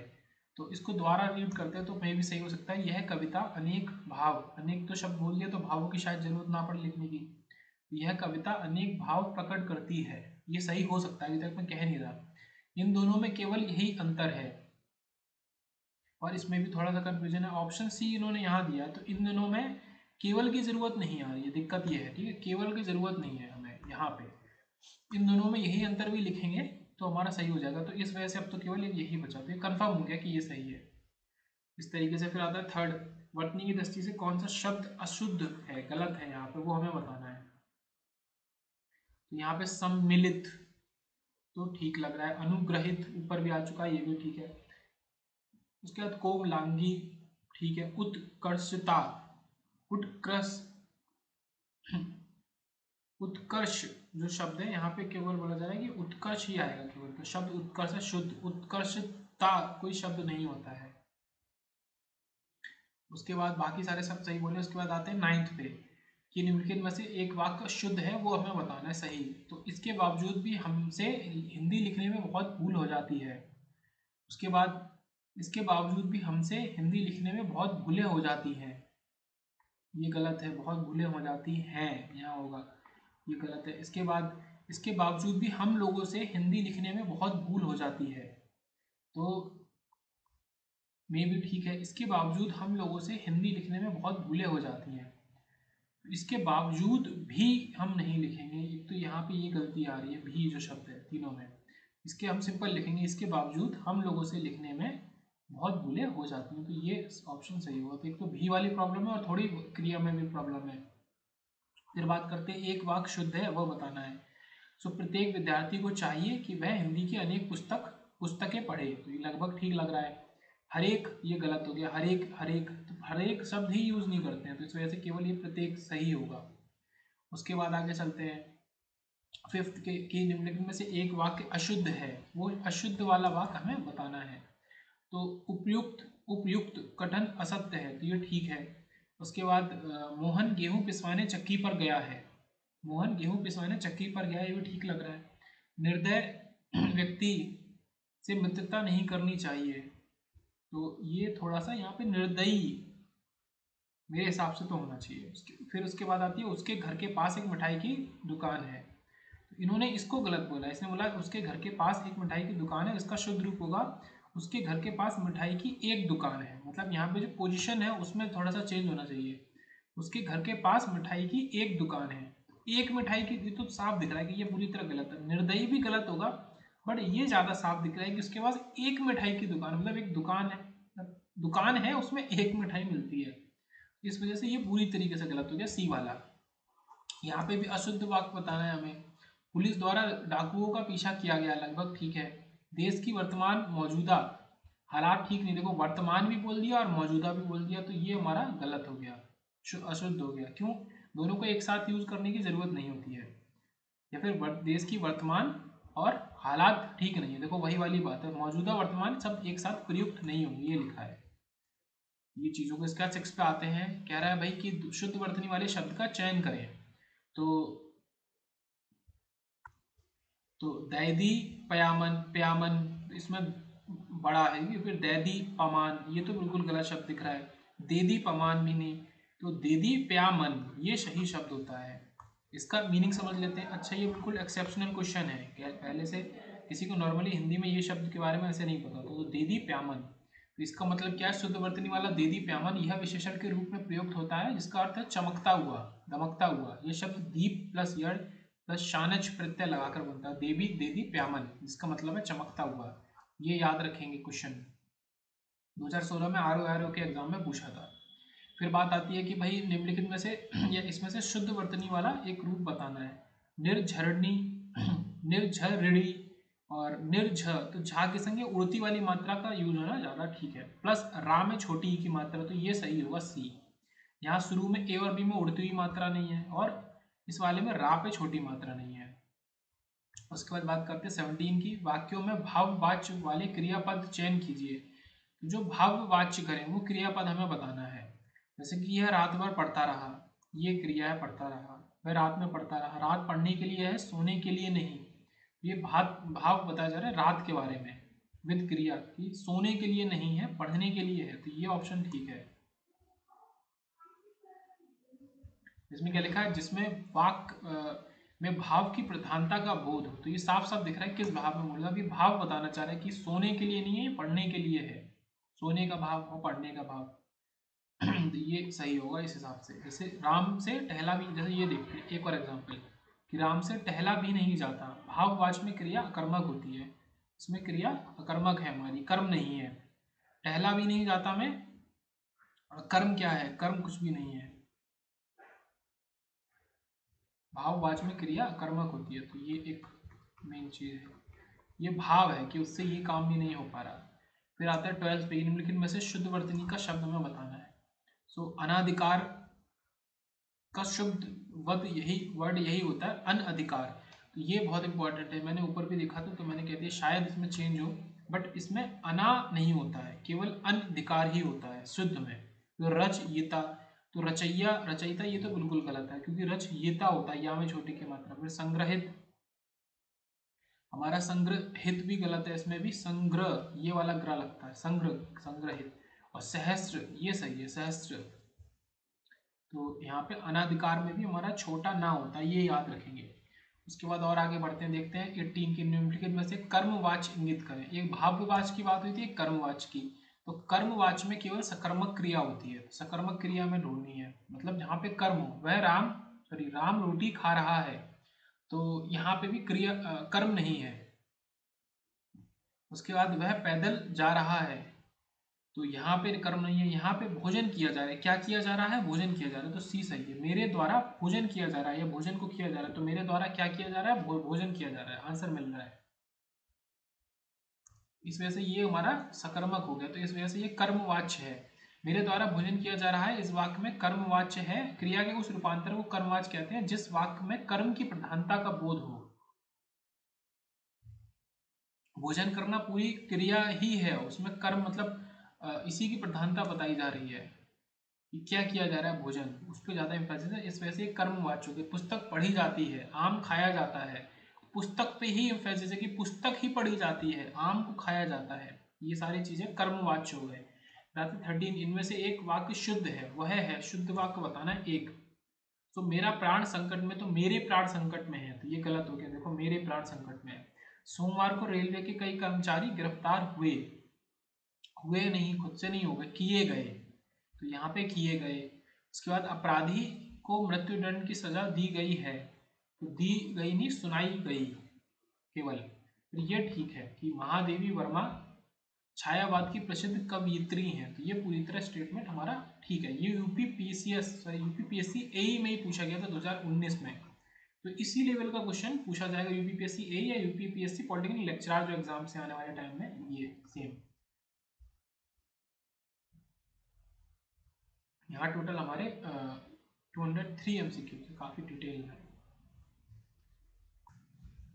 तो इसको दोबारा रीड करते हैं तो मे भी सही हो सकता है। यह कविता अनेक भाव, अनेक तो शब्द बोल दिया तो भावों की शायद जरूरत ना पड़े लिखने की। यह कविता अनेक भाव प्रकट करती है, ये सही हो सकता है, अभी तक मैं कह नहीं रहा। इन दोनों में केवल यही अंतर है, और इसमें भी थोड़ा सा कंफ्यूजन है। ऑप्शन सी इन्होंने यहाँ दिया, तो इन दोनों में केवल की जरूरत नहीं आ रही है, दिक्कत ये है, ठीक है, केवल की जरूरत नहीं है हमें यहाँ पे। इन दोनों में यही अंतर भी लिखेंगे तो हमारा सही हो जाएगा, तो इस वजह से अब तो केवल यही बचा, तो ये कन्फर्म हो गया कि ये सही है। इस तरीके से फिर आता है थर्ड, वर्तनी की दृष्टि से कौन सा शब्द अशुद्ध है, गलत है यहाँ पे, वो हमें बताना है। तो यहाँ पे सम्मिलित तो ठीक लग रहा है, अनुग्रहित ऊपर भी आ चुका है, ये भी ठीक है। उसके बाद कोमलांगी ठीक है, उत्कर्षता, उत्कृष्ट, उत्कर्ष जो शब्द है यहाँ पे केवल बोला जा रहा है कि उत्कर्ष ही आएगा केवल, तो शब्द उत्कर्ष शुद्ध, उत्कर्षता कोई शब्द नहीं होता है। उसके बाद बाकी सारे सब सही बोले। उसके बाद आते हैं 9th पे कि निम्नलिखित में से एक वाक्य शुद्ध है, वो हमें बताना है सही। तो इसके बावजूद भी हमसे हिंदी लिखने में बहुत भूल हो जाती है। उसके बाद इसके बावजूद भी हमसे हिंदी लिखने में बहुत भूलें हो जाती हैं, ये गलत है, बहुत भूलें हो जाती हैं यहाँ होगा, ये गलत है। इसके बावजूद भी हम लोगों से हिंदी लिखने में बहुत भूल हो जाती है, तो मे भी ठीक है। इसके बावजूद हम लोगों से हिंदी लिखने में बहुत भूलें हो जाती हैं, तो इसके बावजूद भी हम नहीं लिखेंगे। एक तो यहाँ पे ये गलती आ रही है, भी जो शब्द है तीनों में, इसके हम सिंपल लिखेंगे, इसके बावजूद हम लोगों से लिखने में बहुत भूलें हो जाती हैं, तो ये ऑप्शन सही होगा। तो एक तो भी वाली प्रॉब्लम है और थोड़ी क्रिया में भी प्रॉब्लम है। फिर बात करते हैं एक वाक्य शुद्ध है वह बताना है। सो प्रत्येक विद्यार्थी को चाहिए कि वह हिंदी की अनेक पुस्तकें पढ़े, तो ये लगभग ठीक लग रहा है। हर एक ये गलत हो गया, हर एक तो हर एक शब्द ही यूज नहीं करते हैं, तो इस वजह से केवल ये प्रत्येक सही होगा। उसके बाद आगे चलते हैं 5th के कि निम्नलिखित में से एक वाक्य अशुद्ध है, वो अशुद्ध वाला वाक्य हमें बताना है। तो उपयुक्त उपयुक्त कथन असत्य है, तो ये ठीक है। उसके बाद मोहन गेहूं पिसवाने चक्की पर गया है, मोहन गेहूं पिसवाने चक्की पर गया है, ये भी ठीक लग रहा है। निर्दय व्यक्ति से मित्रता नहीं करनी चाहिए, तो ये थोड़ा सा यहाँ पे निर्दयी मेरे हिसाब से तो होना चाहिए। फिर उसके बाद आती है उसके घर के पास एक मिठाई की दुकान है। इन्होंने इसको गलत बोला, इसने बोला उसके घर के पास एक मिठाई की दुकान है, इसका शुद्ध रूप होगा उसके घर के पास मिठाई की एक दुकान है। मतलब यहाँ पे जो पोजीशन है उसमें थोड़ा सा चेंज होना चाहिए। उसके घर के पास मिठाई की एक दुकान है, एक मिठाई की, ये तो साफ दिख रहा है कि ये पूरी तरह गलत है। निर्दयी भी गलत होगा, बट ये ज़्यादा साफ दिख रहा है कि उसके पास एक मिठाई की दुकान, मतलब एक दुकान है, दुकान है उसमें एक मिठाई मिलती है। इस वजह से ये पूरी तरीके से गलत हो गया, सी वाला। यहाँ पे भी अशुद्ध वाक्य बताना है हमें। पुलिस द्वारा डाकुओं का पीछा किया गया, लगभग ठीक है। देश की वर्तमान मौजूदा हालात ठीक नहीं, देखो वर्तमान भी बोल दिया और मौजूदा भी बोल दिया, तो ये हमारा गलत हो गया, अशुद्ध हो गया। क्यों? दोनों को एक साथ यूज करने की जरूरत नहीं होती है। या फिर देश की वर्तमान और हालात ठीक नहीं है, देखो वही वाली बात है, मौजूदा वर्तमान सब एक साथ प्रयुक्त नहीं होंगे, ये लिखा है। ये चीज़ों को स्केच 6 पे आते हैं। कह रहा है भाई कि शुद्ध वर्तनी वाले शब्द का चयन करें। तो दैदी पयामन, प्यामन इसमें बड़ा है ये, फिर दैदी पमान ये तो बिल्कुल गलत शब्द दिख रहा है। देदी पमान भी नहीं, तो देदी प्यामन ये सही शब्द होता है। इसका मीनिंग समझ लेते हैं। अच्छा, ये बिल्कुल एक्सेप्शनल क्वेश्चन है, पहले से किसी को नॉर्मली हिंदी में ये शब्द के बारे में ऐसे नहीं पता, तो देदी प्यामन, तो इसका मतलब क्या है? शुद्ध वर्तनी वाला देदी प्यामन यह विशेषण के रूप में प्रयुक्त होता है जिसका अर्थ है चमकता हुआ, दमकता हुआ। यह शब्द दीप प्लस यड़ प्लस शानच प्रत्यय लगाकर बनता है, देवी देदी प्यामन, जिसका मतलब है चमकता हुआ। ये याद रखेंगे, क्वेश्चन 2016 में आर के एग्जाम में पूछा था। फिर बात आती है कि भाई निम्नलिखित में से या इसमें से शुद्ध वर्तनी वाला एक रूप बताना है। निर्झरणी, निर्झरिणी और निर्झ, तो झा के संग उड़ती वाली मात्रा का यूज होना ज़्यादा ठीक है। प्लस रा में छोटी ई की मात्रा, तो ये सही होगा सी। यहाँ शुरू में ए और बी में उड़ती हुई मात्रा नहीं है और इस वाले में रा पे छोटी मात्रा नहीं है। उसके बाद बात करते हैं 17 की। वाक्यों में भाववाच्य वाले क्रियापद चयन कीजिए। जो भाववाच्य करें वो क्रियापद हमें बताना है। जैसे कि यह रात भर पढ़ता रहा, ये क्रिया है पढ़ता रहा, वह रात में पढ़ता रहा, रात पढ़ने के लिए है सोने के लिए नहीं। ये भाव बताया जा रहा है रात के बारे में विद क्रिया की, सोने के लिए नहीं है पढ़ने के लिए है, तो ये ऑप्शन ठीक है। इसमें क्या लिखा है? जिसमें वाक में भाव की प्रधानता का बोध हो, तो ये साफ साफ दिख रहा है किस भाव में बोला। अभी भाव बताना चाह रहा है कि सोने के लिए नहीं है, पढ़ने के लिए है। सोने का भाव और पढ़ने का भाव तो ये सही होगा इस हिसाब से। जैसे राम से टहला भी, जैसे ये देखते हैं एक और एग्जाम्पल कि राम से टहला भी नहीं जाता, भाववाचक में क्रिया अकर्मक होती है, इसमें क्रिया अकर्मक है हमारी, कर्म नहीं है। टहला भी नहीं जाता में कर्म क्या है? कर्म कुछ भी नहीं है। भाववाचक में क्रिया अकर्मक होती है, तो ये एक मेन चीज है। ये भाव है कि उससे ये काम भी नहीं हो पा रहा। फिर आता है 12 पे, निम्नलिखित में से शुद्ध वर्तनी का शब्द हमें बताना है। सो अनाधिकार का शुद्ध वर्ड यही होता है, अनअधिकार। तो ये बहुत इंपॉर्टेंट है, मैंने ऊपर भी देखा था तो मैंने कहती है शायद इसमें चेंज हो, बट इसमें अना नहीं होता है, केवल अनधिकार ही होता है शुद्ध में। तो रचयिता, तो रचैया रचयिता ये तो बिल्कुल गलत है क्योंकि रचयिता होता है या में छोटी की मात्रा। फिर संग्रहित, हमारा संग्रहित भी गलत है, इसमें भी संग्रह ये वाला ग्रह लगता है, संग्रह संग्रहित। और सहस्त्र ये सही है, सहस्त्र। तो यहाँ पे अनाधिकार में भी हमारा छोटा ना होता है, ये याद रखेंगे। उसके बाद और आगे बढ़ते हैं, देखते हैं 18 के निम्नलिखित में से कर्मवाच्य इंगित करें। एक भाववाच्य की बात हुई थी, एक कर्मवाच्य की। तो कर्मवाच्य में केवल सकर्मक क्रिया होती है, सकर्मक क्रिया में ढूंढनी है, मतलब जहाँ पे कर्म हो। वह राम रोटी खा रहा है, तो यहाँ पे भी क्रिया कर्म नहीं है। उसके बाद वह पैदल जा रहा है, तो यहाँ पे कर्म नहीं है, यहाँ पे भोजन किया जा रहा है। क्या किया जा रहा है? भोजन किया जा रहा है, तो सी सही है। मेरे द्वारा भोजन किया जा रहा है या भोजन को किया जा रहा है, तो मेरे द्वारा क्या किया जा रहा है? भोजन किया जा रहा है, आंसर मिल रहा है। इस वजह से ये हमारा सकर्मक हो गया, तो इस वजह से ये कर्मवाच्य है। मेरे द्वारा भोजन किया जा रहा है, इस वाक्य में कर्मवाच्य है। क्रिया के उस रूपांतर को कर्मवाच्य कहते हैं जिस वाक्य में कर्म की प्रधानता का बोध हो। भोजन करना पूरी क्रिया ही है, उसमें कर्म मतलब इसी की प्रधानता बताई जा रही है कि क्या किया जा रहा है, भोजन, उस पर ज़्यादा इंफेसिस है। इस वजह से कर्मवाच्य है। पुस्तक पढ़ी जाती है, आम खाया जाता है, पुस्तक पे ही इंफेसिस है कि पुस्तक ही पढ़ी जाती है, आम को खाया जाता है। ये सारी चीजें कर्मवाच्य हो गए। 13 इनमें से एक वाक्य शुद्ध है, वह है शुद्ध वाक्य बताना है एक। तो मेरा प्राण संकट में, तो मेरे प्राण संकट में है, तो ये गलत हो गया। देखो मेरे प्राण संकट में है। सोमवार को रेलवे के कई कर्मचारी गिरफ्तार हुए, हुए नहीं, खुद से नहीं हो गए, किए गए, तो यहाँ पे किए गए। उसके बाद अपराधी को मृत्युदंड की सजा दी गई है, तो दी गई नहीं, सुनाई गई केवल। फिर ये ठीक है कि महादेवी वर्मा छायावाद की प्रसिद्ध कवयित्री हैं, तो ये पूरी तरह स्टेटमेंट हमारा ठीक है। ये यूपीपीएससी एई में ही पूछा गया था 2019 में, तो इसी लेवल का क्वेश्चन पूछा जाएगा यूपीपीएससी एई या यूपीपीएससी पॉलिटिकल लेक्चरर जो एग्जाम से आने वाले टाइम में, ये सेम। यहाँ टोटल हमारे 203 एमसीक्यू थे, काफी डिटेल है।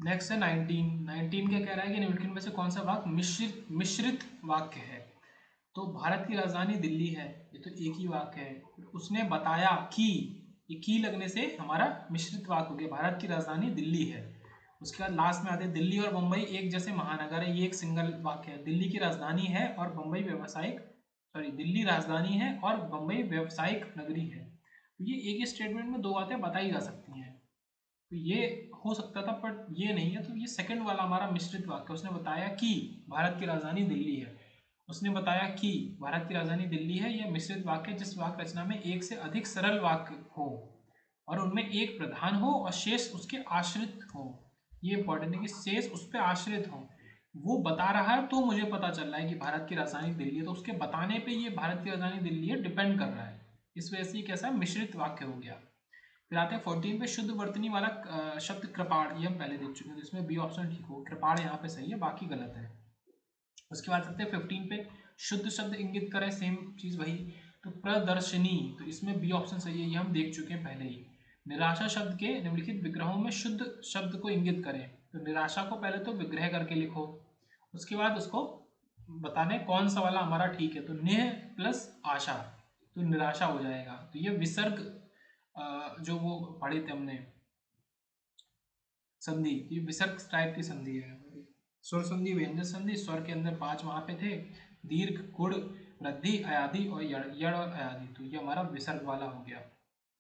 नेक्स्ट है 19 क्या कह रहा है कि निम्नलिखित में से कौन सा वाक्य मिश्रित वाक्य है। तो भारत की राजधानी दिल्ली है, ये तो एक ही वाक्य है। उसने बताया कि, ये की लगने से हमारा मिश्रित वाक्य हो गया, भारत की राजधानी दिल्ली है। उसके बाद लास्ट में आते हैं दिल्ली और मुंबई एक जैसे महानगर है, ये एक सिंगल वाक्य है। दिल्ली की राजधानी है और मुंबई व्यावसायिक, दिल्ली राजधानी है और मुंबई व्यावसायिक नगरी है। तो ये एक ही स्टेटमेंट में दो बातें बताई जा सकती हैं, तो ये हो सकता था बट ये नहीं है। तो ये सेकंड वाला हमारा मिश्रित वाक्य, उसने बताया कि भारत की राजधानी दिल्ली है, उसने बताया कि भारत की राजधानी दिल्ली है। यह मिश्रित वाक्य जिस वाक्य रचना में एक से अधिक सरल वाक्य हो और उनमें एक प्रधान हो और शेष उसके आश्रित हो। ये इंपॉर्टेंट है कि शेष उस पर आश्रित हो। वो बता रहा है तो मुझे पता चल रहा है कि भारत की राजधानी दिल्ली है, तो उसके बताने पे ये भारत की राजधानी दिल्ली है डिपेंड कर रहा है। इस वजह से ये कैसा मिश्रित वाक्य हो गया। फिर आते हैं 14 पे, शुद्ध वर्तनी वाला शब्द कृपाण, ये हम पहले देख चुके हैं, तो इसमें बी ऑप्शन ठीक हो, कृपाण यहाँ पे सही है, बाकी गलत है। उसके बाद चलते हैं 15 पे, शुद्ध शब्द इंगित करे, सेम चीज वही, तो प्रदर्शनी, तो इसमें बी ऑप्शन सही है, ये हम देख चुके हैं पहले ही। निराशा शब्द के निम्नलिखित विग्रहों में शुद्ध शब्द को इंगित करें, तो निराशा को पहले तो विग्रह करके लिखो, उसके बाद उसको बताने कौन सा वाला हमारा ठीक है। तो नेह प्लस आशा, तो निराशा हो जाएगा। तो ये विसर्ग जो वो पढ़े थे हमने संधि, ये विसर्ग टाइप की संधि है। स्वर संधि, व्यंजन संधि, स्वर के अंदर 5 वहां पे थे, दीर्घ, गुण, वृद्धि, अयादि और यड़ और अयादि, तो ये हमारा विसर्ग वाला हो गया।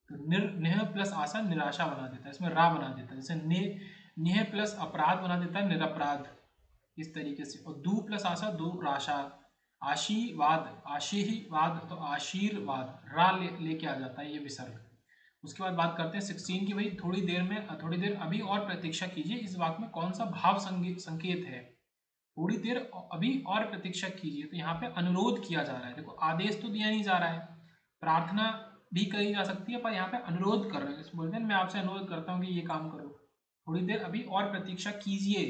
तो नेह प्लस आशा निराशा बना देता है, इसमें रा बना देता है, जैसे नेह प्लस अपराध बना देता है निरपराध, इस तरीके से। और दू प्लस आशा दो राशा, आशीवाद आशीवाद तो आशीर्वाद, रा लेके आ जाता है ये विसर्ग। उसके बाद बात करते हैं 16 की, भाई थोड़ी देर अभी और प्रतीक्षा कीजिए, इस वाक्य में कौन सा भाव संकेत है। थोड़ी देर अभी और प्रतीक्षा कीजिए, तो यहाँ पे अनुरोध किया जा रहा है। देखो आदेश तो दिया नहीं जा रहा है, प्रार्थना भी करी जा सकती है, पर यहाँ पे अनुरोध कर रहे हैं, बोलते हैं मैं आपसे अनुरोध करता हूँ कि ये काम करो, थोड़ी देर अभी और प्रतीक्षा कीजिए।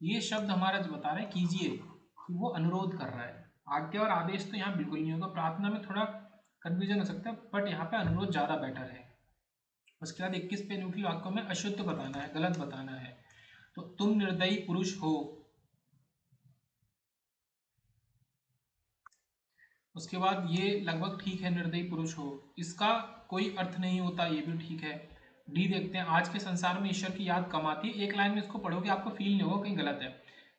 ये शब्द हमारा जो बता रहा है कीजिए, कि वो अनुरोध कर रहा है। आज्ञा और आदेश तो यहाँ बिल्कुल नहीं होगा, प्रार्थना में थोड़ा कंफ्यूजन हो सकता है, बट यहाँ पे अनुरोध ज्यादा बेटर है। उसके बाद 21 पे निम्नलिखित वाक्यों में अशुद्ध बताना है, गलत बताना है। तो तुम निर्दयी पुरुष हो, उसके बाद ये लगभग ठीक है, निर्दयी पुरुष हो, इसका कोई अर्थ नहीं होता, ये भी ठीक है। डी देखते हैं, आज के संसार में ईश्वर की याद कम आती है, एक लाइन में इसको पढ़ोगे आपको फील नहीं होगा कहीं गलत है।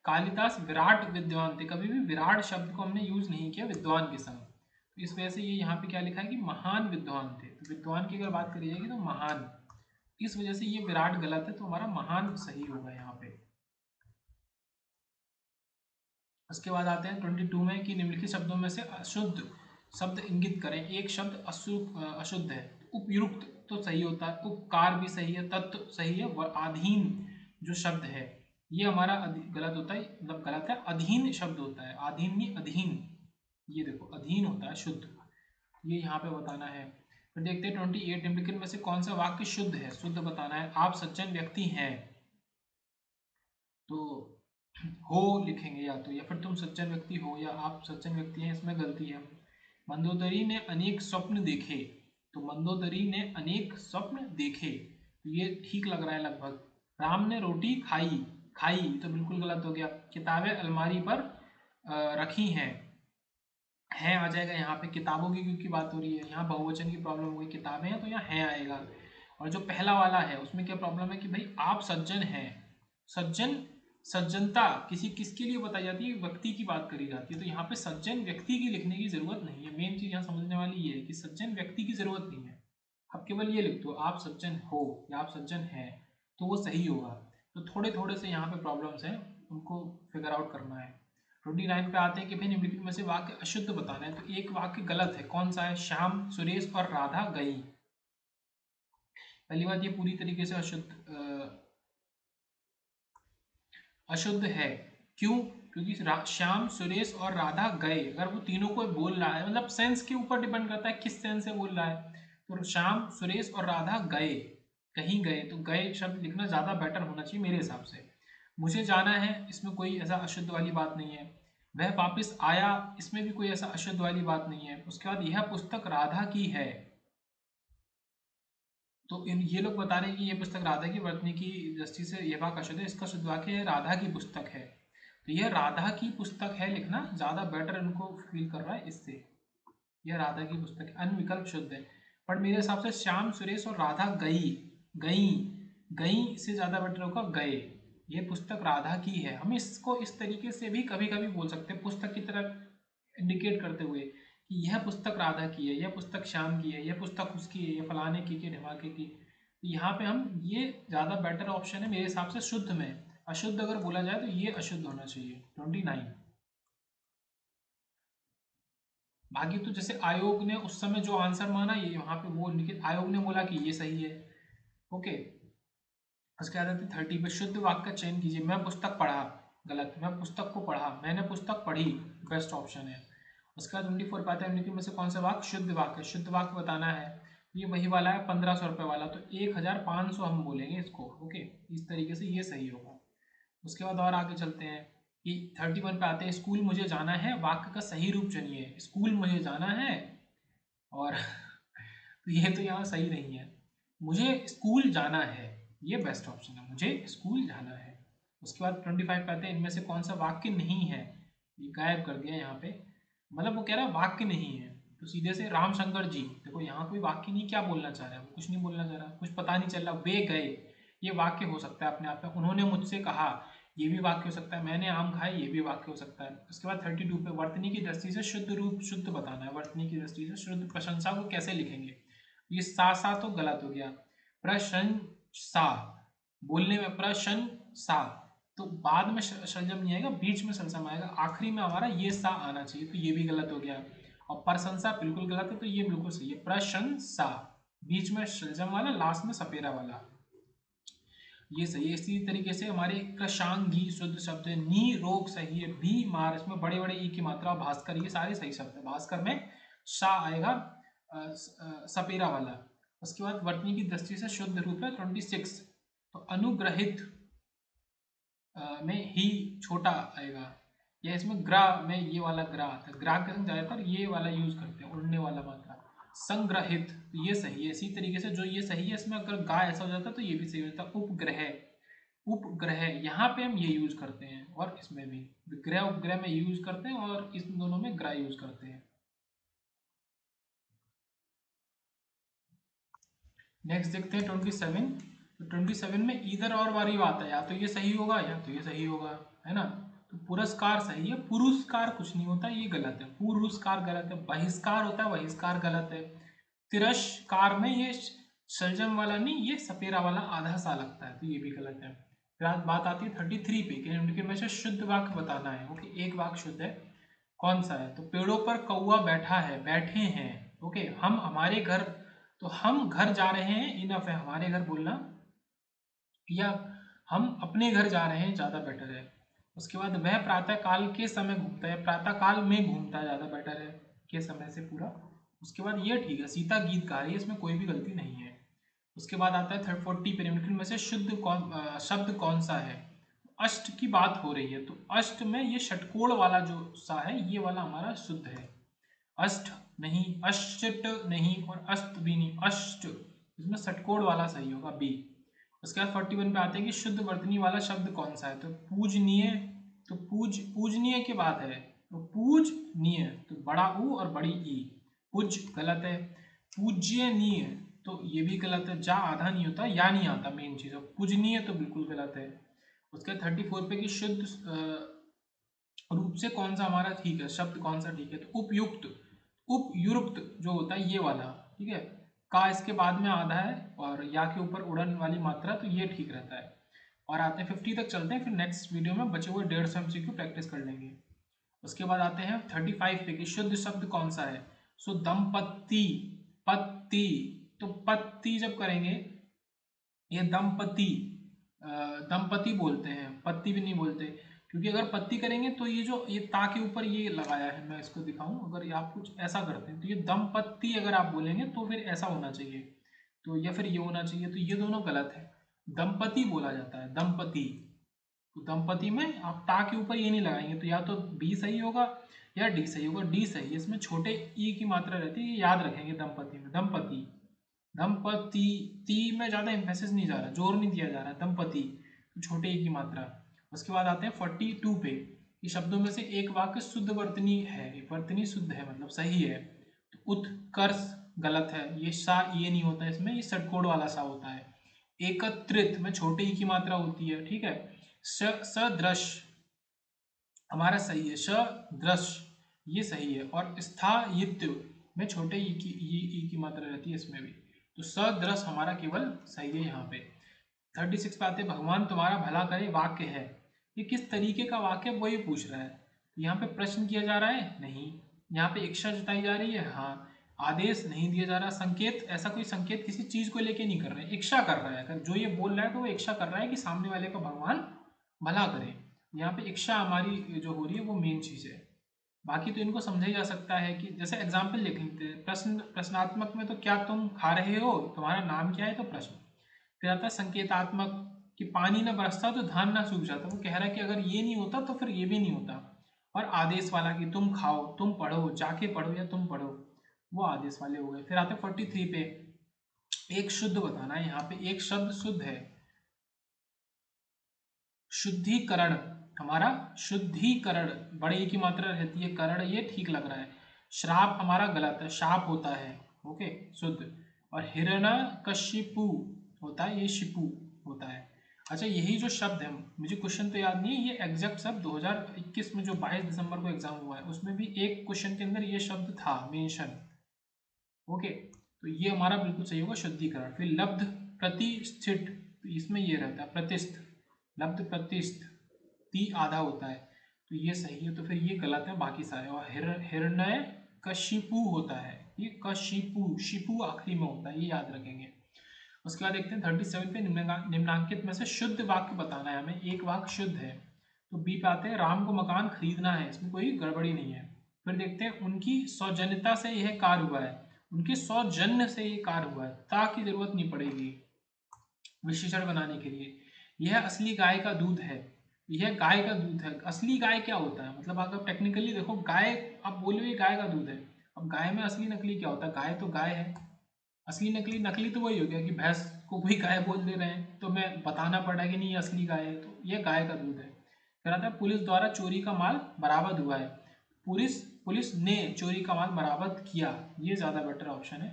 कालिदास विराट विद्वान थे, कभी भी विराट शब्द को हमने यूज नहीं किया विद्वान के संग, तो इस वजह से ये यहाँ पे क्या लिखा है कि महान विद्वान थे, तो विद्वान की अगर बात करी जाएगी तो महान, इस वजह से ये विराट गलत है, तो हमारा महान सही होगा यहाँ पे। उसके बाद आते हैं 22 में कि निम्नलिखित शब्दों में से अशुद्ध शब्द इंगित करें। एक शब्द अशुद्ध है, उपयुक्त तो सही होता है, उपकार भी सही है, तत्व सही है, और अधीन जो शब्द है ये हमारा गलत होता है, मतलब गलत है, अधीन शब्द होता है, अधीन नहीं अधीन, ये देखो अधीन होता है शुद्ध, ये यहाँ पे बताना है। फिर देखते हैं 28, निम्नलिखित में से कौन सा वाक्य शुद्ध है, शुद्ध बताना है। आप सज्जन व्यक्ति हैं, तो हो लिखेंगे या तो, या फिर तुम सज्जन व्यक्ति हो या आप सज्जन व्यक्ति हैं, इसमें गलती है। मंदोदरी ने अनेक स्वप्न देखे, तो मंदोदरी ने अनेक स्वप्न देखे, तो ये ठीक लग रहा है लगभग। राम ने रोटी खाई, खाई तो बिल्कुल गलत हो गया। किताबें अलमारी पर रखी हैं आ जाएगा यहाँ पे, किताबों की क्योंकि बात हो रही है, यहाँ बहुवचन की प्रॉब्लम हो गई, किताबें हैं तो यहाँ है आएगा। और जो पहला वाला है उसमें क्या प्रॉब्लम है कि भाई आप सज्जन हैं, सज्जन सज्जनता किसी किसके लिए बताई जाती है, व्यक्ति की बात करी जाती है, तो यहाँ पे सज्जन व्यक्ति की लिखने की जरूरत नहीं है। मेन चीज यहाँ समझने वाली ये है कि सज्जन व्यक्ति की जरूरत नहीं है, आप केवल ये लिख दो आप सज्जन हो या आप सज्जन हैं, तो वो सही होगा। तो थोड़े थोड़े से यहाँ पे प्रॉब्लम्स हैं, उनको फिगर आउट करना है। 29 पे आते हैं कि भाई निम्नलिखित में से वाक्य अशुद्ध बताना है, तो एक वाक्य गलत है, कौन सा है, श्याम सुरेश और राधा गई। पहली बात, ये पूरी तरीके से अशुद्ध है। क्यों? क्योंकि श्याम सुरेश और राधा गए, अगर वो तीनों को बोल रहा है, मतलब सेंस के ऊपर डिपेंड करता है किस सेंस से बोल रहा है। तो श्याम सुरेश और राधा गए, कहीं गए, तो गए शब्द लिखना ज्यादा बेटर होना चाहिए मेरे हिसाब से। मुझे जाना है, इसमें कोई ऐसा अशुद्ध वाली बात नहीं है। वह वापस आया, इसमें भी कोई ऐसा अशुद्ध वाली बात नहीं है। उसके बाद यह पुस्तक राधा की है, तो ये लोग बता रहे हैं कि ये पुस्तक राधा की वर्तनी की दृष्टि से यह वाक्य अशुद्ध है, इसका शुद्ध वाक्य है राधा की पुस्तक है। तो यह राधा की पुस्तक है लिखना ज्यादा बेटर इनको फील कर रहा है इससे, यह राधा की पुस्तक है, अन्य विकल्प शुद्ध है। पर मेरे हिसाब से श्याम सुरेश और राधा गई, गई गई से ज्यादा बेटर होगा गए। ये पुस्तक राधा की है, हम इसको इस तरीके से भी कभी कभी बोल सकते हैं, पुस्तक की तरह इंडिकेट करते हुए कि यह पुस्तक राधा की है, यह पुस्तक श्याम की है, यह पुस्तक उसकी है, यह फलाने की ढिमाके की। तो यहाँ पे हम ये ज़्यादा बेटर ऑप्शन है मेरे हिसाब से शुद्ध में। अशुद्ध अगर बोला जाए तो ये अशुद्ध होना चाहिए। 29 बाकी तो जैसे आयोग ने उस समय जो आंसर माना, ये यहाँ पे वो लिखित आयोग ने बोला कि ये सही है। ओके, उसके बाद आती 30 पे, शुद्ध वाक्य का चयन कीजिए। मैं पुस्तक पढ़ा, गलत, मैं पुस्तक को पढ़ा, मैंने पुस्तक पढ़ी, बेस्ट ऑप्शन है। उसके बाद 24 पाते हैं निम्नलिखित में से कौन सा वाक्य शुद्ध वाक्य है, शुद्ध वाक्य बताना है। ये वही वाला है 1500 रुपये वाला, तो 1500 हम बोलेंगे इसको। ओके, इस तरीके से ये सही होगा। उसके बाद और आगे चलते हैं कि 31 पे आते हैं, स्कूल मुझे जाना है, वाक्य का सही रूप चुनिए। स्कूल मुझे जाना है, और तो ये तो यहाँ सही नहीं है, मुझे स्कूल जाना है, ये बेस्ट ऑप्शन है, मुझे स्कूल जाना है। उसके बाद 25 पे आते हैं, इनमें से कौन सा वाक्य नहीं है, ये गायब कर दिया यहाँ पे, मतलब वो कह रहा है वाक्य नहीं है, तो सीधे से रामशंकर जी, देखो यहाँ कोई वाक्य नहीं, क्या बोलना चाह रहा है, वो कुछ नहीं बोलना चाह रहा, कुछ पता नहीं चल रहा, वे गए, ये वाक्य हो सकता है अपने आप में, उन्होंने मुझसे कहा, ये भी वाक्य हो सकता है, मैंने आम खाए, ये भी वाक्य हो सकता है। उसके बाद 32 पे, वर्तनी की दृष्टि से शुद्ध रूप शुद्ध बताना है, वर्तनी की दृष्टि से शुद्ध प्रशंसा को कैसे लिखेंगे। ये सा तो गलत हो गया, प्रशंसा बोलने में प्रशंसा, तो बाद में सलजम नहीं आएगा, बीच में सलजम आएगा, आखिरी में हमारा ये सा आना चाहिए, तो ये भी गलत हो गया। और प्रशंसा बिल्कुल गलत है, तो ये बिल्कुल सही है, प्रशंसा, बीच में सलजम वाला, लास्ट में सपेरा वाला, ये सही है। इसी तरीके से हमारे कृशांगी शुद्ध शब्द है, नी रोग सही है, भी मार, इसमें बड़े बड़े ई की मात्रा, भास्कर, ये सारे सही शब्द है, भास्कर में शा आएगा, सपेरा वाला। उसके बाद वर्तनी की दृष्टि से शुद्ध रूप है 26, तो अनुग्रहित में ही छोटा आएगा, या इसमें ग्रा में ये वाला ग्रा आता है, ग्रा के संग ज्यादातर ये वाला यूज करते हैं, उड़ने वाला मात्रा, संग्रहित, तो ये सही है। इसी तरीके से जो ये सही है, इसमें अगर गा ऐसा हो जाता तो ये भी सही होता, उपग्रह, उपग्रह यहाँ पे हम ये यूज करते हैं, और इसमें भी विग्रह उपग्रह में यूज करते हैं, और इस दोनों में ग्रह यूज करते हैं। नेक्स्ट देखते हैं 27, तो 27 में इधर और वाली बात है, या तो ये सही होगा या तो ये सही होगा, है ना। तो पुरस्कार सही है, पुरस्कार कुछ नहीं होता, ये गलत है, पुरस्कार गलत है, बहिष्कार होता है, बहिष्कार गलत है, तिरस्कार में ये सलजम वाला नहीं, ये सपेरा वाला आधा सा लगता है, तो ये भी गलत है। फिर बात आती है 33 पे, कि में से शुद्ध वाक्य बताना है। ओके, एक वाक्य शुद्ध है, कौन सा है, तो पेड़ों पर कौवा बैठा है, बैठे हैं। ओके, हम हमारे घर, तो हम घर जा रहे हैं इनफ है, हमारे घर बोलना, या हम अपने घर जा रहे हैं ज़्यादा बेटर है। उसके बाद वह प्रातः काल के समय घूमता है, प्रातः काल में घूमता है ज़्यादा बेटर है, के समय से पूरा। उसके बाद ये ठीक है, सीता गीत गा रही है, इसमें कोई भी गलती नहीं है। उसके बाद आता है 40 पे, निम्नलिखित में से शुद्ध शब्द कौन सा है, अष्ट की बात हो रही है, तो अष्ट में ये षटकोण वाला जो सा है, ये वाला हमारा शुद्ध है, अष्ट नहीं, अष्ट नहीं, और अस्त भी नहीं, अष्ट, इसमें षटकोण वाला सही होगा, बी। उसके बाद 41 पे आते हैं कि शुद्ध वर्तनी वाला शब्द कौन सा है, तो पूजनीय, तो पूजनीय की बात है, तो पूजनीय, तो बड़ा ऊ और बड़ी ई, पूज गलत है, पूज्यनीय, तो ये भी गलत है, जा आधा नहीं होता, या नहीं आता, मेन चीज है, पूजनीय तो बिल्कुल गलत है। उसके 34 पे कि शुद्ध रूप से कौन सा हमारा ठीक है, शब्द कौन सा ठीक है, तो उपयुक्त, उपयुक्त जो होता है ये वाला, ठीक है, का इसके बाद में आधा है और या के ऊपर उड़न वाली मात्रा, तो ये ठीक रहता है। और आते हैं 50 तक चलते हैं, फिर नेक्स्ट वीडियो में बचे हुए 150 MCQ प्रैक्टिस कर लेंगे। उसके बाद आते हैं 35 पे कि शुद्ध शब्द कौन सा है। सो दंपत्ति, पत्ती, तो पत्ती जब करेंगे, ये दंपति, दंपति बोलते हैं, पत्ती भी नहीं बोलते, क्योंकि अगर पत्ती करेंगे तो ये जो ये ता के ऊपर ये लगाया है, मैं इसको दिखाऊं, अगर ये आप कुछ ऐसा करते हैं तो ये दंपत्ति अगर आप बोलेंगे तो फिर ऐसा होना चाहिए, तो या फिर ये होना चाहिए, तो ये दोनों गलत है, दंपति बोला जाता है, दंपति। तो दंपति में आप ता के ऊपर ये नहीं लगाएंगे, तो या तो बी सही होगा या डी सही होगा। डी सही है, इसमें छोटे ई की मात्रा रहती है, ये याद रखेंगे दंपति में, दंपति, दंपति, ती में ज्यादा एम्फेसिस नहीं जा रहा, जोर नहीं दिया जा रहा, दंपति, तो छोटे ई की मात्रा। उसके बाद आते हैं 42 पे कि शब्दों में से एक वाक्य शुद्ध वर्तनी है, वर्तनी शुद्ध है मतलब सही है, तो उत्कर्ष गलत है, ये सा ये नहीं होता इसमें, ये षटकोण वाला सा होता है। एकत्रित में छोटे ई की मात्रा होती है, ठीक है। सदृश हमारा सही है, सदृश ये सही है, और स्थायित्व में छोटे ई की मात्रा रहती है इसमें भी, तो सदृश हमारा केवल सही है यहाँ पे। 36 पे आते हैं, भगवान तुम्हारा भला करे वाक्य है, ये किस तरीके का वाक्य है वही पूछ रहा है। तो यहाँ पे प्रश्न किया जा रहा है नहीं, यहाँ पे इच्छा जताई जा रही है हाँ, आदेश नहीं दिया जा रहा, संकेत, ऐसा कोई संकेत किसी चीज को लेके नहीं कर रहे हैं, इच्छा कर रहा है, अगर जो ये बोल रहा है तो वो इच्छा कर रहा है कि सामने वाले का भगवान भला करे। यहाँ पे इच्छा हमारी जो हो रही है वो मेन चीज है। बाकी तो इनको समझा ही जा सकता है कि जैसे एग्जाम्पल लिख लेते हैं, प्रश्न प्रश्नात्मक में तो क्या तुम खा रहे हो, तुम्हारा नाम क्या है, तो प्रश्न। फिर आता है संकेतात्मक कि पानी ना बरसता तो धान ना सूख जाता, वो कह रहा है कि अगर ये नहीं होता तो फिर ये भी नहीं होता। और आदेश वाला कि तुम खाओ, तुम पढ़ो, जाके पढ़ो या तुम पढ़ो, वो आदेश वाले हो गए। फिर आते 43 पे, एक शुद्ध बताना है, यहाँ पे एक शब्द शुद्ध है, शुद्धिकरण, हमारा शुद्धिकरण बड़े ई की मात्रा रहती है, करण ये ठीक लग रहा है। श्राप हमारा गलत है, शाप होता है, ओके शुद्ध। और हिरण्यकशिपु होता है, ये शिपु होता है। अच्छा यही जो शब्द है, मुझे क्वेश्चन तो याद नहीं है, ये एग्जैक्ट शब्द 2021 में जो 22 दिसंबर को एग्जाम हुआ है उसमें भी एक क्वेश्चन के अंदर ये शब्द था मेंशन, ओके। तो ये हमारा बिल्कुल सही होगा, शुद्धिकरण। फिर लब्ध प्रतिष्ठित, तो इसमें ये रहता है प्रतिष्ठ, लब्ध प्रतिष्ठ, ती आधा होता है, तो ये सही है, तो फिर ये गलत है बाकी सारे। और हिरण्य कशिपु होता है, ये कशिपु, शिपु आखिरी में होता है, ये याद रखेंगे। उसके बाद देखते हैं 37 पे, निम्नांकित में से शुद्ध वाक्य बताना है हमें, एक वाक्य शुद्ध है, तो बी पे आते हैं, राम को मकान खरीदना है, इसमें कोई गड़बड़ी नहीं है। फिर देखते हैं उनकी सौजन्यता से यह कार्य हुआ है, उनके सौजन्य से ये कार्य हुआ है, ता की जरूरत नहीं पड़ेगी विशेषण बनाने के लिए। यह असली गाय का दूध है, यह गाय का दूध है, असली गाय क्या होता है, मतलब अगर टेक्निकली देखो गाय, आप बोलोगे गाय का दूध है, अब गाय में असली नकली क्या होता है, गाय तो गाय है, असली नकली, नकली तो वही हो गया कि भैंस को कोई गाय बोल दे रहे हैं, तो मैं बताना पड़ा कि नहीं ये असली गाय है, तो ये गाय का दूध है। फिर आता है पुलिस द्वारा चोरी का माल बरामद हुआ है, पुलिस पुलिस ने चोरी का माल बरामद किया, ये ज़्यादा बेटर ऑप्शन है।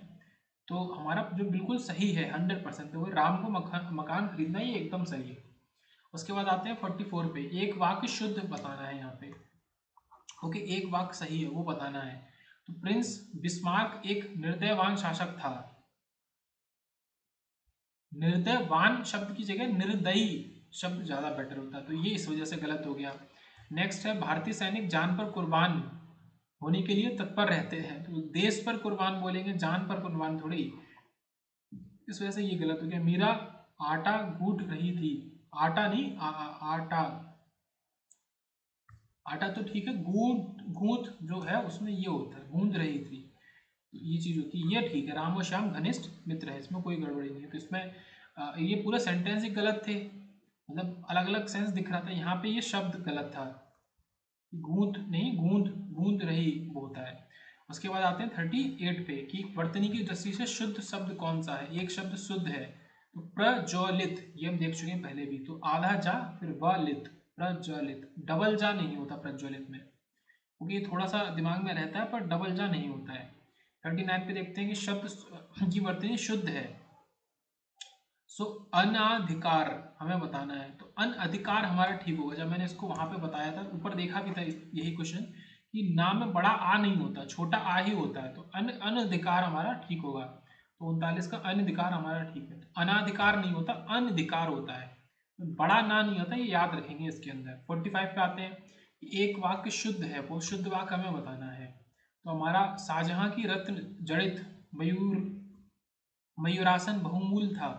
तो हमारा जो बिल्कुल सही है 100%, तो वो राम को मकान खरीदना, ये एकदम सही है। उसके बाद आते हैं 44 पे, एक वाक्य शुद्ध बताना है यहाँ पे, ओके एक वाक्य सही है वो बताना है। तो प्रिंस बिस्मार्क एक निर्दयवान शासक था, निर्दयवान शब्द की जगह निर्दयी शब्द ज्यादा बेटर होता है, तो ये इस वजह से गलत हो गया। नेक्स्ट है भारतीय सैनिक जान पर कुर्बान होने के लिए तत्पर रहते हैं, तो देश पर कुर्बान बोलेंगे, जान पर कुर्बान थोड़ी, इस वजह से ये गलत हो गया। मीरा आटा गूंथ रही थी, आटा नहीं आटा, आटा तो ठीक है, गूंथ गूंथ जो है उसमें ये होता है, गूंथ रही थी, तो ये चीज होती है, ये ठीक है, राम और श्याम घनिष्ठ मित्र है, इसमें कोई गड़बड़ी नहीं है। तो इसमें ये पूरा सेंटेंस ही गलत थे, मतलब अलग अलग सेंस दिख रहा था, यहाँ पे ये शब्द गलत था, गूंथ नहीं गूंद, गूंद रही वो होता है। उसके बाद आते हैं 38 पे कि वर्तनी की दृष्टि से शुद्ध शब्द कौन सा है, एक शब्द शुद्ध है, तो प्रज्वलित, ये हम देख चुके हैं पहले भी, तो आधा जा फिर वलित, प्रज्वलित, डबल जा नहीं होता प्रज्वलित में, क्योंकि ये थोड़ा सा दिमाग में रहता है पर डबल जा नहीं होता है। 39 पे देखते हैं कि शब्द की वर्तनी शुद्ध है, सो अनाधिकार हमें बताना है, तो अनअधिकार हमारा ठीक होगा। जब मैंने इसको वहां पे बताया था, ऊपर देखा भी था यही क्वेश्चन कि ना में बड़ा आ नहीं होता, छोटा आ ही होता है, तो अनधिकार हमारा ठीक होगा। तो 39 का अनधिकार हमारा ठीक है। तो अनाधिकार नहीं होता, अनधिकार होता है, तो बड़ा ना नहीं होता, ये याद रखेंगे इसके अंदर। 45 पे आते हैं, एक वाक्य शुद्ध है, वो शुद्ध वाक्य हमें बताना है। तो हमारा शाहजहां की रत्न जड़ित मयूरासन बहुमूल्य था।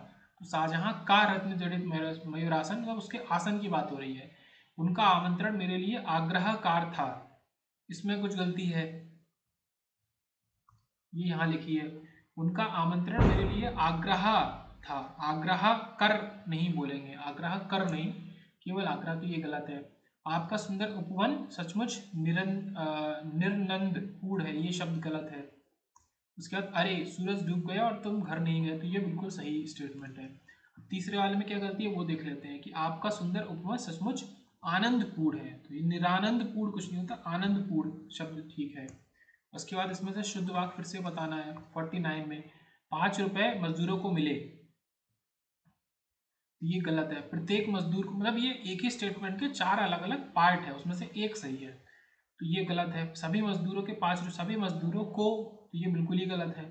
तो शाहजहां का रत्न जड़ित मयूरासन, मतलब उसके आसन की बात हो रही है। उनका आमंत्रण मेरे लिए आग्रहकार था, इसमें कुछ गलती है, ये यहाँ लिखी है। उनका आमंत्रण मेरे लिए आग्रह था, आग्रह कर नहीं बोलेंगे, आग्रह कर नहीं, केवल आग्रह, तो ये गलत है। आपका सुंदर उपवन सचमुच निर्नंद पूर्ण है, ये शब्द गलत है। उसके बाद अरे सूरज डूब गया और तुम घर नहीं गए, तो ये बिल्कुल सही स्टेटमेंट है। तीसरे वाले में क्या गलती है वो देख लेते हैं कि आपका सुंदर उपमा सचमुच आनंदपूर्ण है, तो ये निरानंदपूर्ण कुछ नहीं होता, आनंदपूर्ण शब्द ठीक है। उसके बाद इसमें से शुद्ध वाक्य फिर से बताना है। 49 में 5 रुपए मजदूरों को मिले, तो ये गलत है। प्रत्येक मजदूर को, मतलब ये एक ही स्टेटमेंट के 4 अलग अलग पार्ट है, उसमें से एक सही है, तो ये गलत है। सभी मजदूरों के 5, सभी मजदूरों को, तो ये बिल्कुल ही गलत है।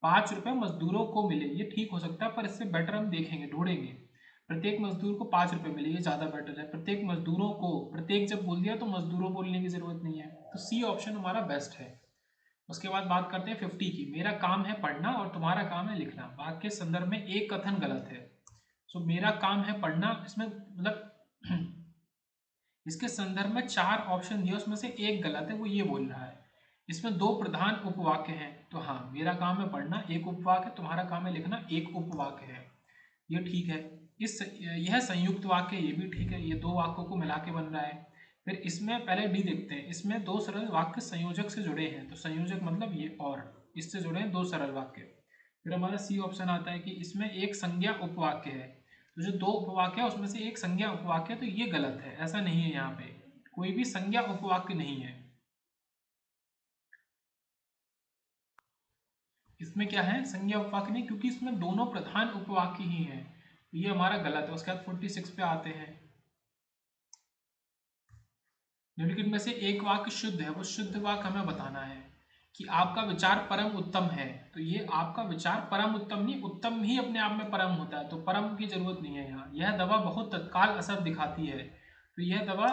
5 रुपए मजदूरों को मिले, ये ठीक हो सकता है, पर इससे बेटर हम देखेंगे, ढूंढेंगे। प्रत्येक मजदूर को 5 रुपए मिले, ये ज्यादा बेटर है। प्रत्येक मजदूरों को, प्रत्येक जब बोल दिया तो मजदूरों बोलने की जरूरत नहीं है, तो सी ऑप्शन हमारा बेस्ट है। उसके बाद बात करते हैं 50 की। मेरा काम है पढ़ना और तुम्हारा काम है लिखना। वाक्य के संदर्भ में एक कथन गलत है। सो मेरा काम है पढ़ना, इसमें मतलब इसके संदर्भ में 4 ऑप्शन दिए, उसमें से एक गलत है, वो ये बोल रहा है। इसमें 2 प्रधान उपवाक्य हैं, तो हाँ, मेरा काम है पढ़ना एक उपवाक्य, तुम्हारा काम है लिखना एक उपवाक्य है, ये ठीक है। यह संयुक्त वाक्य, ये भी ठीक है, ये 2 वाक्यों को मिला के बन रहा है। फिर इसमें पहले डी देखते हैं, इसमें 2 सरल वाक्य संयोजक से जुड़े हैं, तो संयोजक मतलब ये, और इससे जुड़े हैं 2 सरल वाक्य। फिर हमारा सी ऑप्शन आता है कि इसमें एक संज्ञा उपवाक्य है, तो जो 2 उपवाक्य है उसमें से एक संज्ञा उपवाक्य है, तो ये गलत है, ऐसा नहीं है, यहाँ पे कोई भी संज्ञा उपवाक्य नहीं है। इसमें क्या है, संज्ञा उपवाक्य नहीं, क्योंकि इसमें दोनों प्रधान उपवाक्य ही हैं, तो ये हमारा गलत है। उसके बाद 46 पे आते हैं। निम्नलिखित में से एक वाक्य शुद्ध है, वो शुद्ध वाक्य हमें बताना है कि आपका विचार परम उत्तम है, तो ये आपका विचार परम उत्तम नहीं, उत्तम ही अपने आप में परम होता है, तो परम की जरूरत नहीं है यहाँ। यह दवा बहुत तत्काल असर दिखाती है, तो यह दवा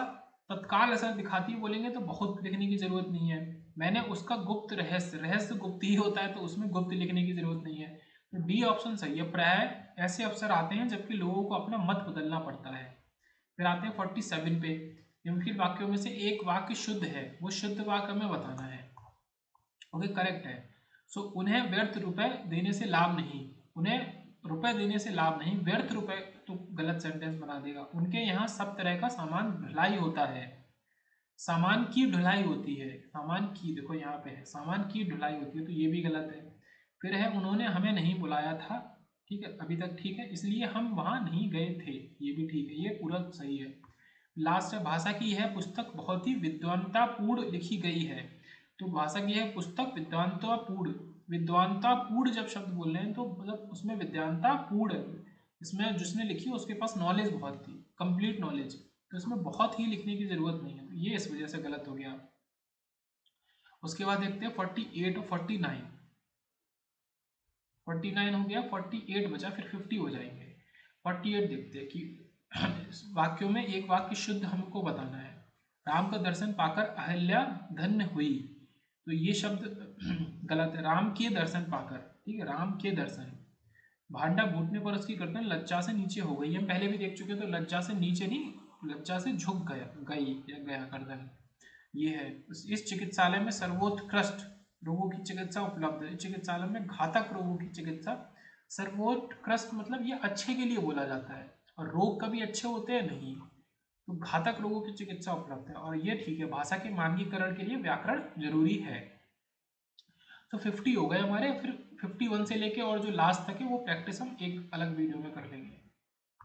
तत्काल असर दिखाती है बोलेंगे तो बहुत लिखने की जरूरत नहीं है। मैंने उसका गुप्त रहस्य, रहस्य गुप्त ही होता है, तो उसमें गुप्त लिखने की जरूरत नहीं है, तो डी ऑप्शन सही है। प्राय ऐसे अवसर आते हैं जबकि लोगों को अपना मत बदलना पड़ता है। फिर आते हैं 47 पे। निम्नलिखित वाक्यों में से एक वाक्य शुद्ध है, वो शुद्ध वाक्य हमें बताना है। ओके, करेक्ट है। सो उन्हें व्यर्थ रुपए देने से लाभ नहीं, उन्हें रुपए देने से लाभ नहीं, व्यर्थ रुपए, तो गलत सेंटेंस बना देगा। उनके यहाँ सब तरह का सामान ढुलाई होता है, सामान की ढुलाई होती है, सामान की, देखो यहाँ पे है सामान की ढुलाई होती है, तो ये भी गलत है। फिर है उन्होंने हमें नहीं बुलाया था, ठीक है, अभी तक ठीक है, इसलिए हम वहाँ नहीं गए थे, ये भी ठीक है, ये पूरा सही है। लास्ट है, भाषा की यह पुस्तक बहुत ही विद्वानतापूर्ण लिखी गई है, तो भाषा की यह पुस्तक विद्वानतापूर्ण, विद्वानतापूर्ण जब शब्द बोल रहे हैं तो मतलब उसमें विद्वानतापूर्ण है, इसमें जिसने लिखी उसके पास नॉलेज बहुत थी, कंप्लीट नॉलेज, तो इसमें बहुत ही लिखने की जरूरत नहीं है, तो ये इस वजह से गलत हो गया। उसके बाद देखते हैं 48 और 49। 49 हो गया, 48 बचा, फिर 50 हो जाएंगे। 48 देखते हैं कि वाक्यों में एक वाक्य शुद्ध हमको बताना है। राम का दर्शन पाकर अहल्या धन्य हुई, तो ये शब्द गलत है। राम के दर्शन पाकर, ठीक है, राम के दर्शन। भांडा फूटने पर उसकी गर्दन लज्जा से नीचे हो गई, हम पहले भी देख चुके, तो लज्जा से नीचे नहीं, लज्जा से झुक गया, गई या गया गर्दन, ये है। इस चिकित्सालय में सर्वोत्कृष्ट रोगों की चिकित्सा उपलब्ध है। इस चिकित्सालय में घातक रोगों की चिकित्सा, सर्वोत्कृष्ट मतलब ये अच्छे के लिए बोला जाता है, और रोग कभी अच्छे होते हैं नहीं, तो घातक रोगों की चिकित्सा उपलब्ध है, और ये ठीक है। भाषा के मानकीकरण के लिए व्याकरण जरूरी है। तो 50 हो गए हमारे, फिर 51 से लेके और जो लास्ट तक है वो प्रैक्टिस हम एक अलग वीडियो में कर लेंगे।